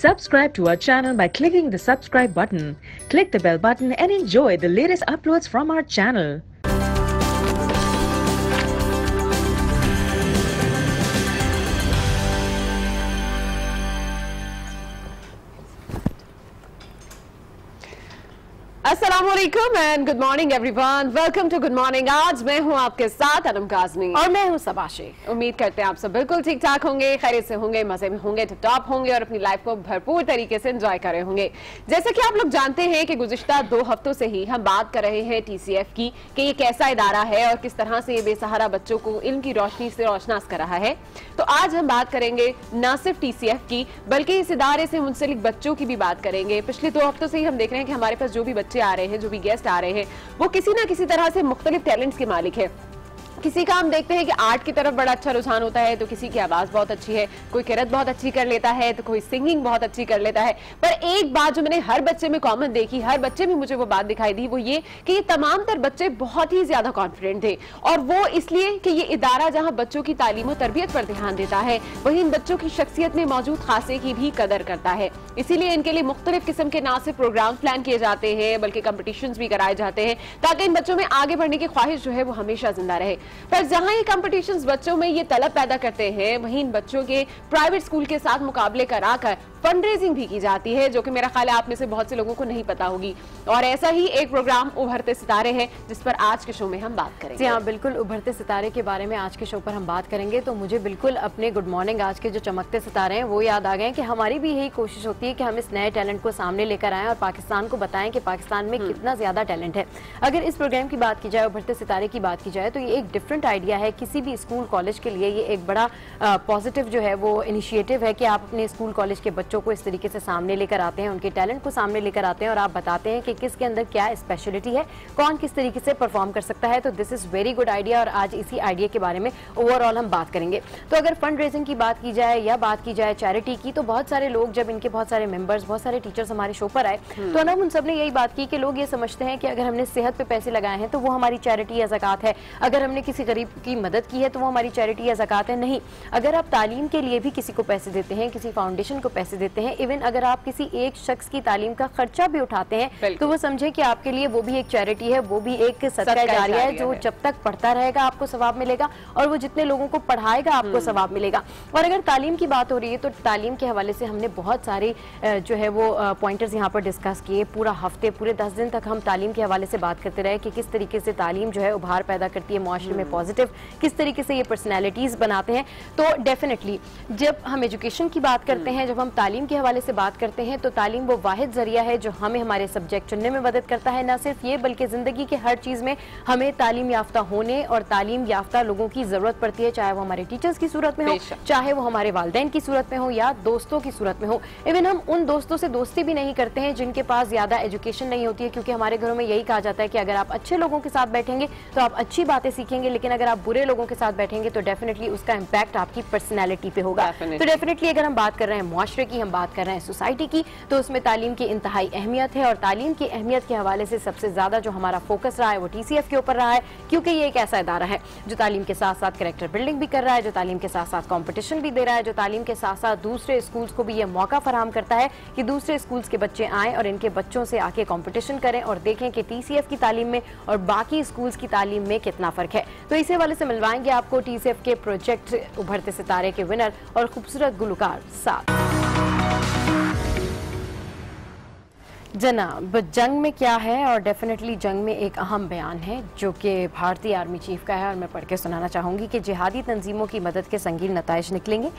Subscribe to our channel by clicking the subscribe button. Click the bell button and enjoy the latest uploads from our channel. अस्सलामुअलैकुम and good morning everyone. Welcome to good morning. आज मैं हूं आपके साथ अनम काज़मी और मैं हूं सबा शेख। उम्मीद करते हैं आप सब बिल्कुल ठीक ठाक होंगे, खैरियत से होंगे, मजे में होंगे, टिप टॉप होंगे और अपनी लाइफ को भरपूर तरीके से एंजॉय कर रहे होंगे। जैसे कि आप लोग जानते हैं कि गुज़िश्ता 2 हफ्तों से ही हम बात कर रहे हैं TCF की कि ये कैसा इदारा है और किस तरह से ये बेसहारा बच्चों को इल्म की रोशनी से रोशनास कर रहा है। तो आज हम बात करेंगे न सिर्फ TCF की बल्कि इस इदारे से मुंसलिक बच्चों की भी बात करेंगे। पिछले 2 हफ्तों से ही हम देख रहे हैं कि हमारे पास जो भी बच्चे आ रहे हैं, जो भी गेस्ट आ रहे हैं, वो किसी ना किसी तरह से मुख्तलिफ टैलेंट्स के मालिक है। किसी का हम देखते हैं कि आर्ट की तरफ बड़ा अच्छा रुझान होता है, तो किसी की आवाज बहुत अच्छी है, कोई किरत बहुत अच्छी कर लेता है, तो कोई सिंगिंग बहुत अच्छी कर लेता है। पर एक बात जो मैंने हर बच्चे में कॉमन देखी, हर बच्चे में मुझे वो बात दिखाई दी, वो ये कि ये तमाम तर बच्चे बहुत ही ज्यादा कॉन्फिडेंट थे। और वो इसलिए कि ये इदारा जहां बच्चों की तालीम और तरबियत पर ध्यान देता है, वहीं इन बच्चों की शख्सियत में मौजूद खासे की भी कदर करता है। इसीलिए इनके लिए मुख्तलिफ किस्म के ना सिर्फ प्रोग्राम प्लान किए जाते हैं बल्कि कॉम्पिटिशन्स भी कराए जाते हैं ताकि इन बच्चों में आगे बढ़ने की ख्वाहिश जो है वो हमेशा जिंदा रहे। पर जहां कॉम्पिटिशन्स बच्चों में ये तलब पैदा करते हैं, वहीं इन बच्चों के प्राइवेट स्कूल के साथ मुकाबले कराकर फंड रेजिंग भी की जाती है, जो कि मेरा ख्याल है आप में से बहुत से लोगों को नहीं पता होगी। और ऐसा ही एक प्रोग्राम उभरते सितारे है जिस पर आज के शो में हम बात करेंगे। जी हाँ, बिल्कुल उभरते सितारे के बारे में आज के शो पर हम बात करेंगे। तो मुझे बिल्कुल अपने गुड मॉर्निंग आज के जो चमकते सितारे हैं वो याद आ गए कि हमारी भी यही कोशिश होती है कि हम इस नए टैलेंट को सामने लेकर आएं और पाकिस्तान को बताएं कि पाकिस्तान में कितना ज्यादा टैलेंट है। अगर इस प्रोग्राम की बात की जाए, उभरते सितारे की बात की जाए, तो ये एक डिफरेंट आइडिया है किसी भी स्कूल कॉलेज के लिए। ये एक बड़ा पॉजिटिव जो है वो इनिशिएटिव है कि आप अपने स्कूल कॉलेज के बच्चों को इस तरीके से सामने लेकर आते हैं, उनके टैलेंट को सामने लेकर आते हैं और आप बताते हैं कि किसके अंदर क्या स्पेशलिटी है, कौन किस तरीके से परफॉर्म कर सकता है। तो this is very good idea और आज इसी आइडिया के बारे में ओवरऑल हम बात करेंगे। तो अगर फंड रेजिंग की बात की जाए या बात की जाए चैरिटी की, तो बहुत सारे लोग, जब इनके बहुत सारे मेंबर्स, बहुत सारे टीचर्स हमारे शो पर आए, तो ना उन सब ने यही बात की कि लोग ये समझते हैं कि अगर हमने सेहत पे पैसे लगाए हैं तो वो हमारी चैरिटी या ज़कात है, अगर हमने किसी गरीब की मदद की है तो वो हमारी चैरिटी या ज़कात है। नहीं, अगर आप तालीम के लिए भी किसी को पैसे देते हैं, किसी फाउंडेशन को पैसे देते हैं, इवन अगर आप किसी एक शख्स की तालीम का खर्चा भी उठाते हैं, तो वो समझे कि आपके लिए वो भी एक चैरिटी है, वो भी एक सदका जारिया है, जो जब तक पढ़ता रहेगा आपको सवाब मिलेगा और वो जितने लोगों को पढ़ाएगा आपको सवाब मिलेगा। और अगर तालीम की बात हो रही है तो तालीम के हवाले से हमने बहुत सारे जो है वो पॉइंटर्स यहाँ पर डिस्कस किए। पूरा हफ्ते, पूरे 10 दिन तक हम तालीम के हवाले से बात करते रहे कि किस तरीके से तालीम जो है उभार पैदा करती है मुआशरे में, पॉजिटिव किस तरीके से ये पर्सनैलिटीज बनाते हैं। तो डेफिनेटली जब हम एजुकेशन की बात करते हैं, जब हम तालीम के हवाले से बात करते हैं, तो तालीम वो वाहिद जरिया है जो हमें हमारे सब्जेक्ट चुनने में मदद करता है। ना सिर्फ ये बल्कि जिंदगी के हर चीज में हमें तालीम याफ्ता होने और तालीम याफ्ता लोगों की जरूरत पड़ती है, चाहे वो हमारे टीचर्स की सूरत में हो, चाहे वो हमारे वालिदैन की सूरत में हो या दोस्तों की सूरत में हो। इवन हम उन दोस्तों से दोस्ती भी नहीं करते हैं जिनके पास ज्यादा एजुकेशन नहीं होती है, क्योंकि हमारे घरों में यही कहा जाता है कि अगर आप अच्छे लोगों के साथ बैठेंगे तो आप अच्छी बातें सीखेंगे, लेकिन अगर आप बुरे लोगों के साथ बैठेंगे तो डेफिनेटली उसका इम्पैक्ट आपकी पर्सनैलिटी पे होगा। तो डेफिनेटली अगर हम बात कर रहे हैं मुआशरे की, हम बात कर रहे हैं सोसाइटी की, तो उसमें तालीम की इंतहाई अहमियत है। और तालीम की अहमियत के हवाले से सबसे ज्यादा जो हमारा फोकस रहा है वो TCF के ऊपर रहा है, क्योंकि ये एक ऐसा इदारा है जो तालीम के साथ साथ कैरेक्टर बिल्डिंग भी कर रहा है, जो तालीम के साथ साथ कॉम्पिटिशन भी दे रहा है, जो तालीम के साथ साथ दूसरे स्कूल्स को भी ये मौका फराहम करता है कि दूसरे स्कूल्स के बच्चे आएँ और इनके बच्चों से आके कॉम्पिटिशन करें और देखें कि TCF की तालीम में और बाकी स्कूल्स की तालीम में कितना फर्क है। तो इसी हवाले से मिलवाएंगे आपको TCF के प्रोजेक्ट उभरते सितारे के विनर और खूबसूरत गुलकार साथ। जनाब, जंग में क्या है, और डेफिनेटली जंग में एक अहम बयान है जो कि भारतीय आर्मी चीफ का है और मैं पढ़ के सुनाना चाहूँगी कि जिहादी तंजीमों की मदद के संगीन नताइज निकलेंगे।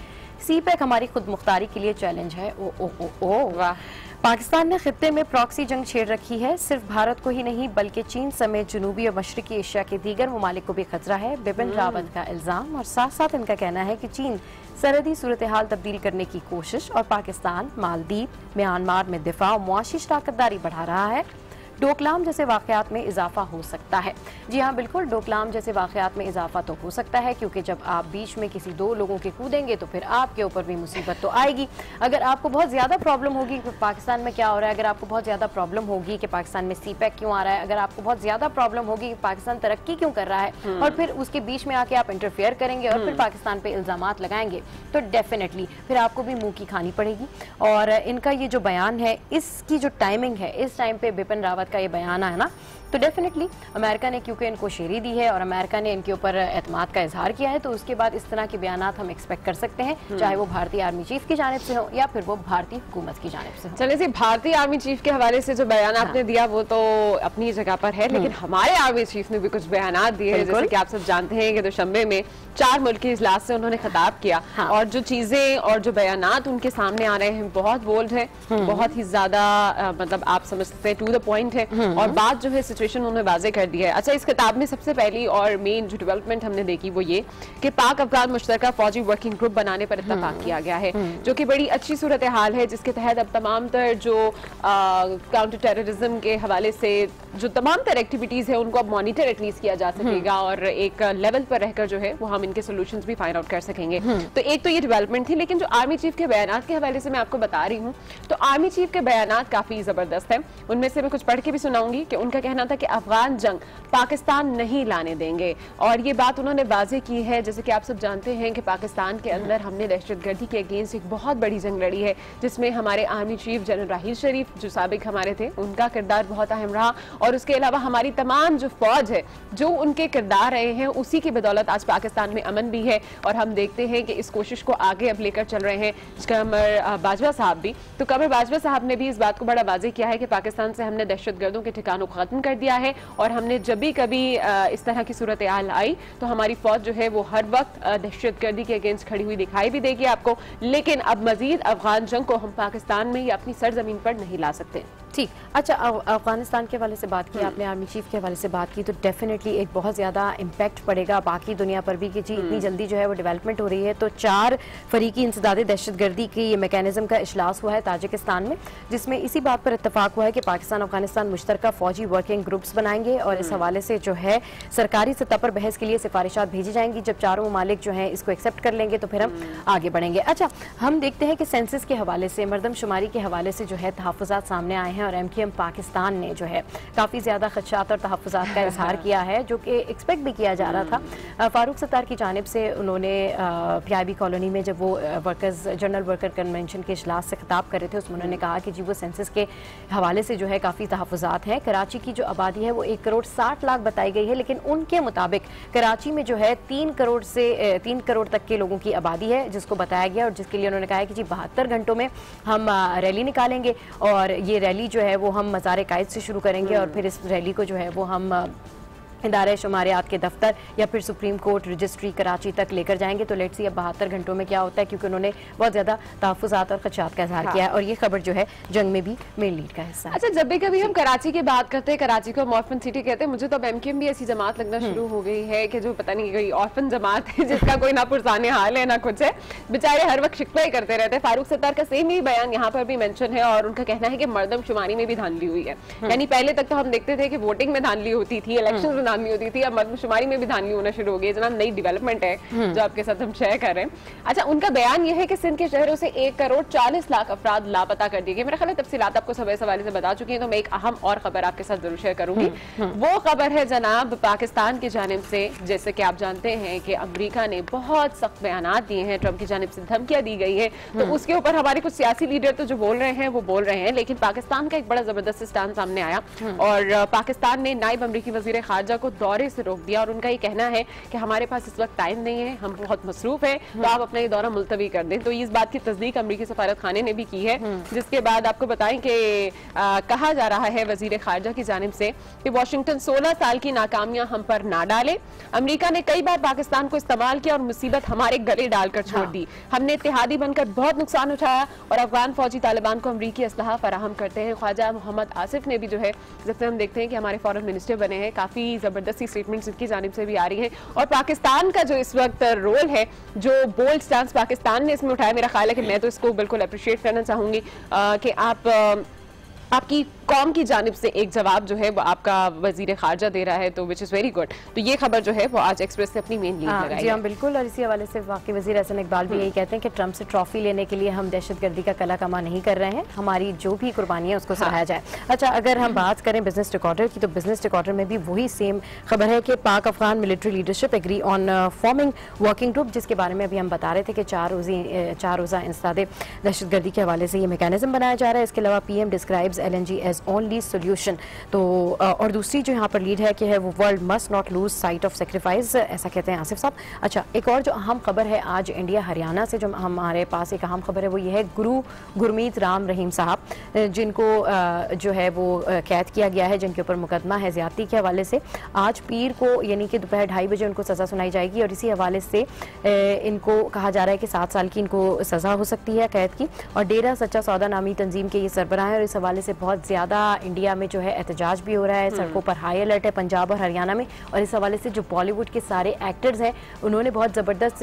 CPEC हमारी खुद मुख्तारी के लिए चैलेंज है। ओ ओ ओ ओ वाह। पाकिस्तान ने खित्ते में प्रॉक्सी जंग छेड़ रखी है। सिर्फ भारत को ही नहीं बल्कि चीन समेत जनूबी और मशरकी एशिया के दीगर ममालिक को भी खतरा है। बिपिन रावत का इल्जाम, और साथ साथ इनका कहना है कि चीन सरहदी सूरत हाल तब्दील करने की कोशिश और पाकिस्तान मालदीव, म्यांमार में दिफा और मुआशी शराकतदारी बढ़ा रहा है। डोकलाम जैसे वाकयात में इजाफा हो सकता है। जी हाँ बिल्कुल, डोकलाम जैसे वाकयात में इजाफा तो हो सकता है, क्योंकि जब आप बीच में किसी दो लोगों के कूदेंगे तो फिर आपके ऊपर भी मुसीबत तो आएगी। अगर आपको बहुत ज़्यादा प्रॉब्लम होगी कि पाकिस्तान में क्या हो रहा है, अगर आपको बहुत ज़्यादा प्रॉब्लम होगी कि पाकिस्तान में CPEC क्यों आ रहा है, अगर आपको बहुत ज़्यादा प्रॉब्लम होगी कि पाकिस्तान तरक्की क्यों कर रहा है, और फिर उसके बीच में आके आप इंटरफेयर करेंगे और फिर पाकिस्तान पे इल्ज़ामात लगाएंगे, तो डेफिनेटली फिर आपको भी मुंह की खानी पड़ेगी। और इनका ये जो बयान है, इसकी जो टाइमिंग है, इस टाइम पे बिपिन रावत का ये बयान है ना, तो डेफिनेटली अमेरिका ने क्योंकि इनको शेरी दी है और अमेरिका ने इनके ऊपर एतमाद का इजहार किया है, तो उसके बाद इस तरह के बयानात हम एक्सपेक्ट कर सकते हैं, चाहे वो भारतीय आर्मी चीफ की जानिब से हो या फिर वो भारतीय हुकूमत की जानिब से हो। चलिए जी, भारतीय आर्मी चीफ के हवाले से जो बयान आपने दिया वो तो अपनी जगह पर है, लेकिन हमारे आर्मी चीफ ने भी कुछ बयानात दिए हैं। जैसे कि आप सब जानते हैं कि दुशंबे में 4 मुल्की इजलास से उन्होंने खिताब किया, और जो चीजें और जो बयानात उनके सामने आ रहे हैं बहुत बोल्ड है, बहुत ही ज्यादा मतलब आप समझ सकते हैं टू द पॉइंट है, और बात जो है सिचुएशन उन्होंने वाजे कर दी है। अच्छा, इस किताब में सबसे पहली और मेन जो डेवलपमेंट हमने देखी वो ये कि पाक अफगान मुश्तरका फौजी वर्किंग ग्रुप बनाने पर इत्तफाक किया गया है, जो कि बड़ी अच्छी सूरत हाल है, जिसके तहत अब तमाम तर जो काउंटर टेररिज्म के हवाले से जो तमाम तर एक्टिविटीज है उनको अब मॉनिटर एटलीस्ट किया जा सकेगा, और एक लेवल पर रहकर जो है वो हम इनके सोल्यूशंस भी फाइंड आउट कर सकेंगे। तो एक तो ये डेवलपमेंट थी, लेकिन जो आर्मी चीफ के बयानात के हवाले से मैं आपको बता रही हूँ, तो आर्मी चीफ के बयानात काफी जबरदस्त है। उनमें से मैं कुछ पढ़ के भी सुनाऊंगी कि उनका कहना था कि अफगान जंग पाकिस्तान नहीं लाने देंगे, और ये बात उन्होंने वाज़ेह की है। जैसे कि आप सब जानते हैं कि पाकिस्तान के अंदर हमने दहशतगर्दी के अगेंस्ट एक बहुत बड़ी जंग लड़ी है, जिसमें हमारे आर्मी चीफ जनरल राहील शरीफ जो साबिक हमारे थे, उनका किरदार बहुत अहम रहा, और उसके अलावा हमारी तमाम जो फौज है, जो उनके किरदार रहे हैं, उसी की बदौलत आज पाकिस्तान में अमन भी है। और हम देखते हैं कि इस कोशिश को आगे अब लेकर चल रहे हैं कमर बाजवा साहब भी। तो कमर बाजवा साहब ने भी इस बात को बड़ा वाज़ेह किया है कि पाकिस्तान से हमने दहशतगर्दों के ठिकानों को खत्म कर दिया है, और हमने जब भी कभी इस तरह की सूरत हाल आई तो हमारी फौज जो है वो हर वक्त दहशतगर्दी के अगेंस्ट खड़ी हुई दिखाई भी देगी आपको। लेकिन अब मजीद अफगान जंग को हम पाकिस्तान में या अपनी सरजमीन पर नहीं ला सकते। ठीक, अच्छा, अफगानिस्तान के हवाले से बात की आपने, आर्मी चीफ के हवाले से बात की, तो डेफिनेटली एक बहुत ज़्यादा इम्पैक्ट पड़ेगा बाकी दुनिया पर भी कि जी इतनी जल्दी जो है वो डेवलपमेंट हो रही है। तो 4 फरीकी इंसदाद दहशतगर्दी की ये मैकेनिज्म का इजलास हुआ है ताजिकिस्तान में, जिसमें इसी बात पर इत्तफाक हुआ है कि पाकिस्तान अफगानिस्तान मुश्तरका फौजी वर्किंग ग्रुप्स बनाएंगे, और इस हवाले से जो है सरकारी सतह पर बहस के लिए सिफारिशात भेजी जाएंगी। जब चारों ममालिक जो है इसको एक्सेप्ट कर लेंगे तो फिर हम आगे बढ़ेंगे। अच्छा, हम देखते हैं कि सेंसस के हवाले से, मरदमशुमारी के हवाले से जो है तहफ़्फ़ुज़ात सामने आए हैं, और MKM पाकिस्तान ने जो है काफ़ी ज़्यादा खदशात और तहफ़्फ़ुज़ात का इजहार किया है, जो कि एक्सपेक्ट भी किया जा रहा था। फारूक सत्तार की जानिब से उन्होंने PIB कॉलोनी में जब वो वर्कर्स जनरल वर्कर कन्वेंशन के इजलास से खिताब कर रहे थे, उसमें उन्होंने कहा कि जी वो सेंसस के हवाले से जो है काफ़ी तहफ़्फ़ुज़ात हैं। कराची की जो आबादी है वो 1 करोड़ 60 लाख बताई गई है, लेकिन उनके मुताबिक कराची में जो है 3 करोड़ से 3 करोड़ तक के लोगों की आबादी है जिसको बताया गया, और जिसके लिए उन्होंने कहा है कि जी 72 घंटों में हम रैली निकालेंगे, और ये रैली जो है वो हम मज़ार कायद से शुरू करेंगे, और फिर इस रैली को जो है वो हम इदारे शुमारियात के दफ्तर या फिर सुप्रीम कोर्ट रजिस्ट्री कराची तक लेकर जाएंगे। तो लेट्स सी अब 72 घंटों में क्या होता है, क्योंकि उन्होंने बहुत ज़्यादा तहफ़्फ़ुज़ात और खदशात का इजहार किया है, और ये खबर जो है जंग में भी मेन लीड का हिस्सा है। अच्छा, जब भी कभी हम कराची की बात करते हैं, कराची को हम ऑर्फन सिटी कहते हैं, मुझे तो अब MKM भी ऐसी जमात लगना शुरू हो गई है कि जो पता नहीं कोई ऑर्फन जमात है जिसका कोई ना पुरसाने हाल है ना कुछ है, बेचारे हर वक्त शिकवा ही करते रहते हैं। फारूक सत्तार का सेम ही बयान यहाँ पर भी मेंशन है, और उनका कहना है कि मर्दमशुमारी में भी धांधली हुई है। यानी पहले तक तो हम देखते थे कि वोटिंग में धांधली होती थी, इलेक्शन में धांधली होती थी, अब शुमारी में भी धांधली होना शुरू हो गई। जनाब, नई डेवलपमेंट है जो आपके साथ हम शेयर कर रहे हैं। अच्छा, उनका बयान यह है कि सिंध के शहरों से 1 करोड़ 40 लाख अफराद लापता कर दिए गए। मेरा ख्याल है तफसीलात आपको सब इस हवाले से बता चुकी हैं, तो मैं एक अहम और खबर आपके साथ जरूर शेयर करूंगी। वो खबर है जनाब पाकिस्तान की जानिब से, जैसे कि आप जानते हैं कि अमेरिका ने बहुत सख्त बयानात दिए हैं, ट्रंप की जानिब से धमकियां दी गई है, तो उसके ऊपर हमारे कुछ सियासी लीडर तो जो बोल रहे हैं वो बोल रहे हैं, लेकिन पाकिस्तान का एक बड़ा जबरदस्त स्टैंड सामने आया, और पाकिस्तान ने नायब अमरीकी वजीर खारजा को दौरे से रोक दिया, और उनका ये कहना है कि हमारे पास इस वक्त टाइम नहीं है, हम बहुत मसरूफ हैं, तो आप अपना ये दौरा मुलतवी कर दें। तो इस बात की तस्दीक अमरीकी सफारत खाने ने भी की है, जिसके बाद आपको बताएं कि कहा जा रहा है वजीर खारजा की जानिब से कि वाशिंगटन 16 साल की नाकामियां हम पर ना डाले। अमरीका ने कई बार पाकिस्तान को इस्तेमाल किया और मुसीबत हमारे गले डालकर छोड़ दी। हमने इत्तेहादी बनकर बहुत नुकसान उठाया, और अफगान फौजी तालिबान को अमरीकी असलहा फराहम करते हैं। ख्वाजा मोहम्मद आसिफ ने भी जो है, जैसे हम देखते हैं कि हमारे फॉरेन मिनिस्टर बने हैं, काफी जबरदस्ती स्टेटमेंट्स इनकी जानिब से भी आ रही है, और पाकिस्तान का जो इस वक्त रोल है, जो बोल्ड स्टांस पाकिस्तान ने इसमें उठाया, मेरा ख्याल है कि मैं तो इसको बिल्कुल अप्रिशिएट करना चाहूंगी कि आपकी कौम की जानिब से एक जवाब जो है वो आपका वजीर खारजा दे रहा है, तो विच इज़ वेरी गुड। तो ये खबर जो है वो आज एक्सप्रेस से अपनी मेन लीड लगाई। जी हाँ बिल्कुल, और इसी हवाले से वाकई वज़ीर एहसन इकबाल भी यही कहते हैं कि ट्रंप से ट्रॉफी लेने के लिए हम दहशतगर्दी का कला कमा नहीं कर रहे हैं, हमारी जो भी कुर्बानी है उसको सराहा जाए। अच्छा, अगर हम बात करें बिजनेस रिकॉर्डर की, तो बिजनेस रिकॉर्डर में भी वही सेम खबर है कि Pak Afghan military leadership agree on forming working group, जिसके बारे में अभी हम बता रहे थे कि 4 रोज़ा इंसदादे दहशतगर्दी के हवाले से ये मैकेनिज्म बनाया जा रहा है। इसके अलावा PM describes LNG as only solution. तो और दूसरी जो यहाँ पर लीड है कि है वो world must not lose sight of sacrifice, ऐसा कहते हैं आसिफ साहब। अच्छा, एक और जो अहम खबर है आज इंडिया हरियाणा से जो हमारे पास एक अहम खबर है वो ये है गुरमीत राम रहीम साहब, जिनको जो है वो कैद किया गया है, जिनके ऊपर मुकदमा है ज्यादती के हवाले से। आज पीर को यानी कि दोपहर 2:30 बजे उनको सज़ा सुनाई जाएगी और इसी हवाले से इनको कहा जा रहा है कि 7 साल की इनको सज़ा हो सकती है कैद की। और डेरा सच्चा सौदा नामी तंजीम के ये सरबराह हैं और इस हवाले से बहुत ज़्यादा इंडिया में जो है एहतजाज भी हो रहा है, सड़कों पर हाई अलर्ट है पंजाब और हरियाणा में। और इस हवाले से जो बॉलीवुड के सारे एक्टर्स हैं उन्होंने बहुत ज़बरदस्त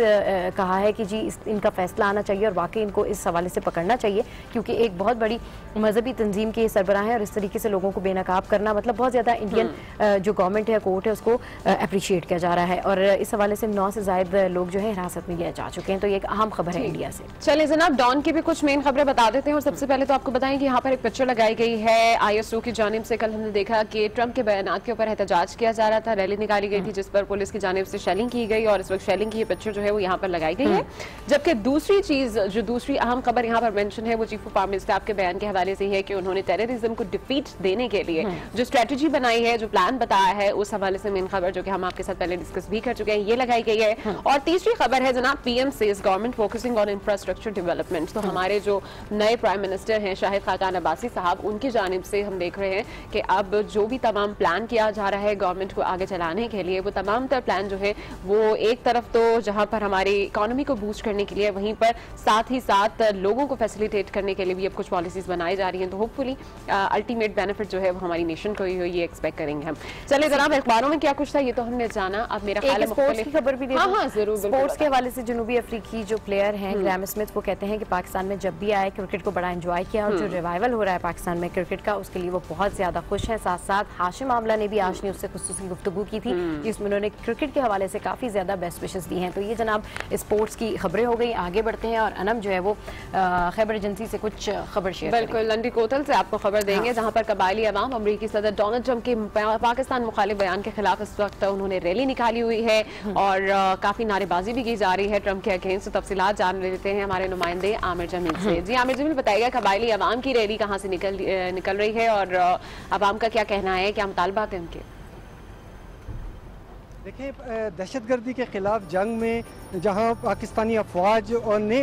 कहा है कि जी इनका फैसला आना चाहिए और वाकई इनको इस हवाले से पकड़ना चाहिए, क्योंकि एक बहुत बड़ी मजहबी तंजीम के सरबराह हैं और इस तरीके से लोगों को बेनकाब करना मतलब बहुत ज़्यादा इंडियन जो गवर्नमेंट है, कोर्ट है, उसको अप्रिशिएट किया जा रहा है। और इस हवाले से 9 से ज़ायद लोग जो है हिरासत में लिए जा चुके हैं। तो ये एक अहम खबर है इंडिया से। चलिए जनाब, डॉन की भी कुछ मेन खबरें बता देते हैं। और सबसे पहले तो आपको बताएं कि यहाँ पर एक पिक्चर लगाई गई है ISO की जानिब से। कल हमने देखा कि ट्रंप के बयानात के ऊपर एहतजाज किया जा रहा था, रैली निकाली गई थी जिस पर पुलिस की जानिब से शेलिंग की गई और इस वक्त शेलिंग की ये पिक्चर जो है वो यहाँ पर लगाई गई है। जबकि दूसरी चीज, जो दूसरी अहम खबर यहाँ पर मेंशन है वो चीफ ऑफ आर्मी स्टाफ के बयान के हवाले से है कि उन्होंने टेररिज्म को डिफीट देने के लिए जो स्ट्रेटजी बनाई है, जो प्लान बताया है, उस हवाले से मेन खबर जो कि हम आपके साथ पहले डिस्कस भी कर चुके हैं, ये लगाई गई है। और तीसरी खबर है जनाब, PM says government focusing on infrastructure development. तो हमारे जो नए प्राइम मिनिस्टर हैं शाहिद खाकान अब्बासी साहब, उनकी जानिब से हम देख रहे हैं कि अब जो भी तमाम प्लान किया जा रहा है गवर्नमेंट को आगे चलाने के लिए, वो तमाम तर प्लान जो है वो एक तरफ तो जहां पर हमारी इकोनॉमी को बूस्ट करने के लिए, वहीं पर साथ ही साथ लोगों को फैसिलिटेट करने के लिए भी अब कुछ पॉलिसीज बनाई जा रही हैं। तो होपफुली अल्टीमेट बेनिफिट जो है वो हमारी नेशन को ही हो, ये एक्सपेक्ट करेंगे हम। चले जनाब, अखबारों में क्या कुछ था ये तो हमने जाना। अब मेरा ख्याल है स्पोर्ट्स की खबर भी जरूर। स्पोर्ट्स के हवाले से जनूबी अफ्रीकी जो प्लेयर हैं ग्राम स्मिथ, वो कहते हैं कि पाकिस्तान में जब भी आए क्रिकेट को बड़ा एंजॉय किया और जो रिवाइवल हो रहा है पाकिस्तान में क्रिकेट का, उसके लिए वो बहुत ज्यादा खुश हैं। साथ साथ हाशिम आमला ने भी आज न्यूज़ से खुसूसी गुफ्तगू की थी जिसमें उन्होंने क्रिकेट के हवाले से काफी ज्यादा बेस्ट विशेस दी हैं। तो ये जनाब स्पोर्ट्स की खबरें हो गई। आगे बढ़ते हैं और अनम जो है वो खैबर एजेंसी से कुछ खबर शेयर बिल्कुल लंडी कोतल से आपको खबर देंगे, जहां पर कबायली अवाम अमरीकी सदर डोनाल्ड ट्रंप के पाकिस्तान मुखालिफ बयान के खिलाफ इस वक्त उन्होंने रैली निकाली हुई है और काफी नारेबाजी भी की जा रही है ट्रंप के अगेंस्ट। तो तफसीलात जान लेते हैं हमारे नुमाइंदे आमिर जमील से। जी आमिर जमील, बताइएगा कबायली अवाम की रैली कहाँ से निकल रही है और अवाम का क्या कहना है, क्या मुतालबात है उनके? देखिए, दहशतगर्दी के ख़िलाफ़ जंग में जहां पाकिस्तानी अफवाज और ने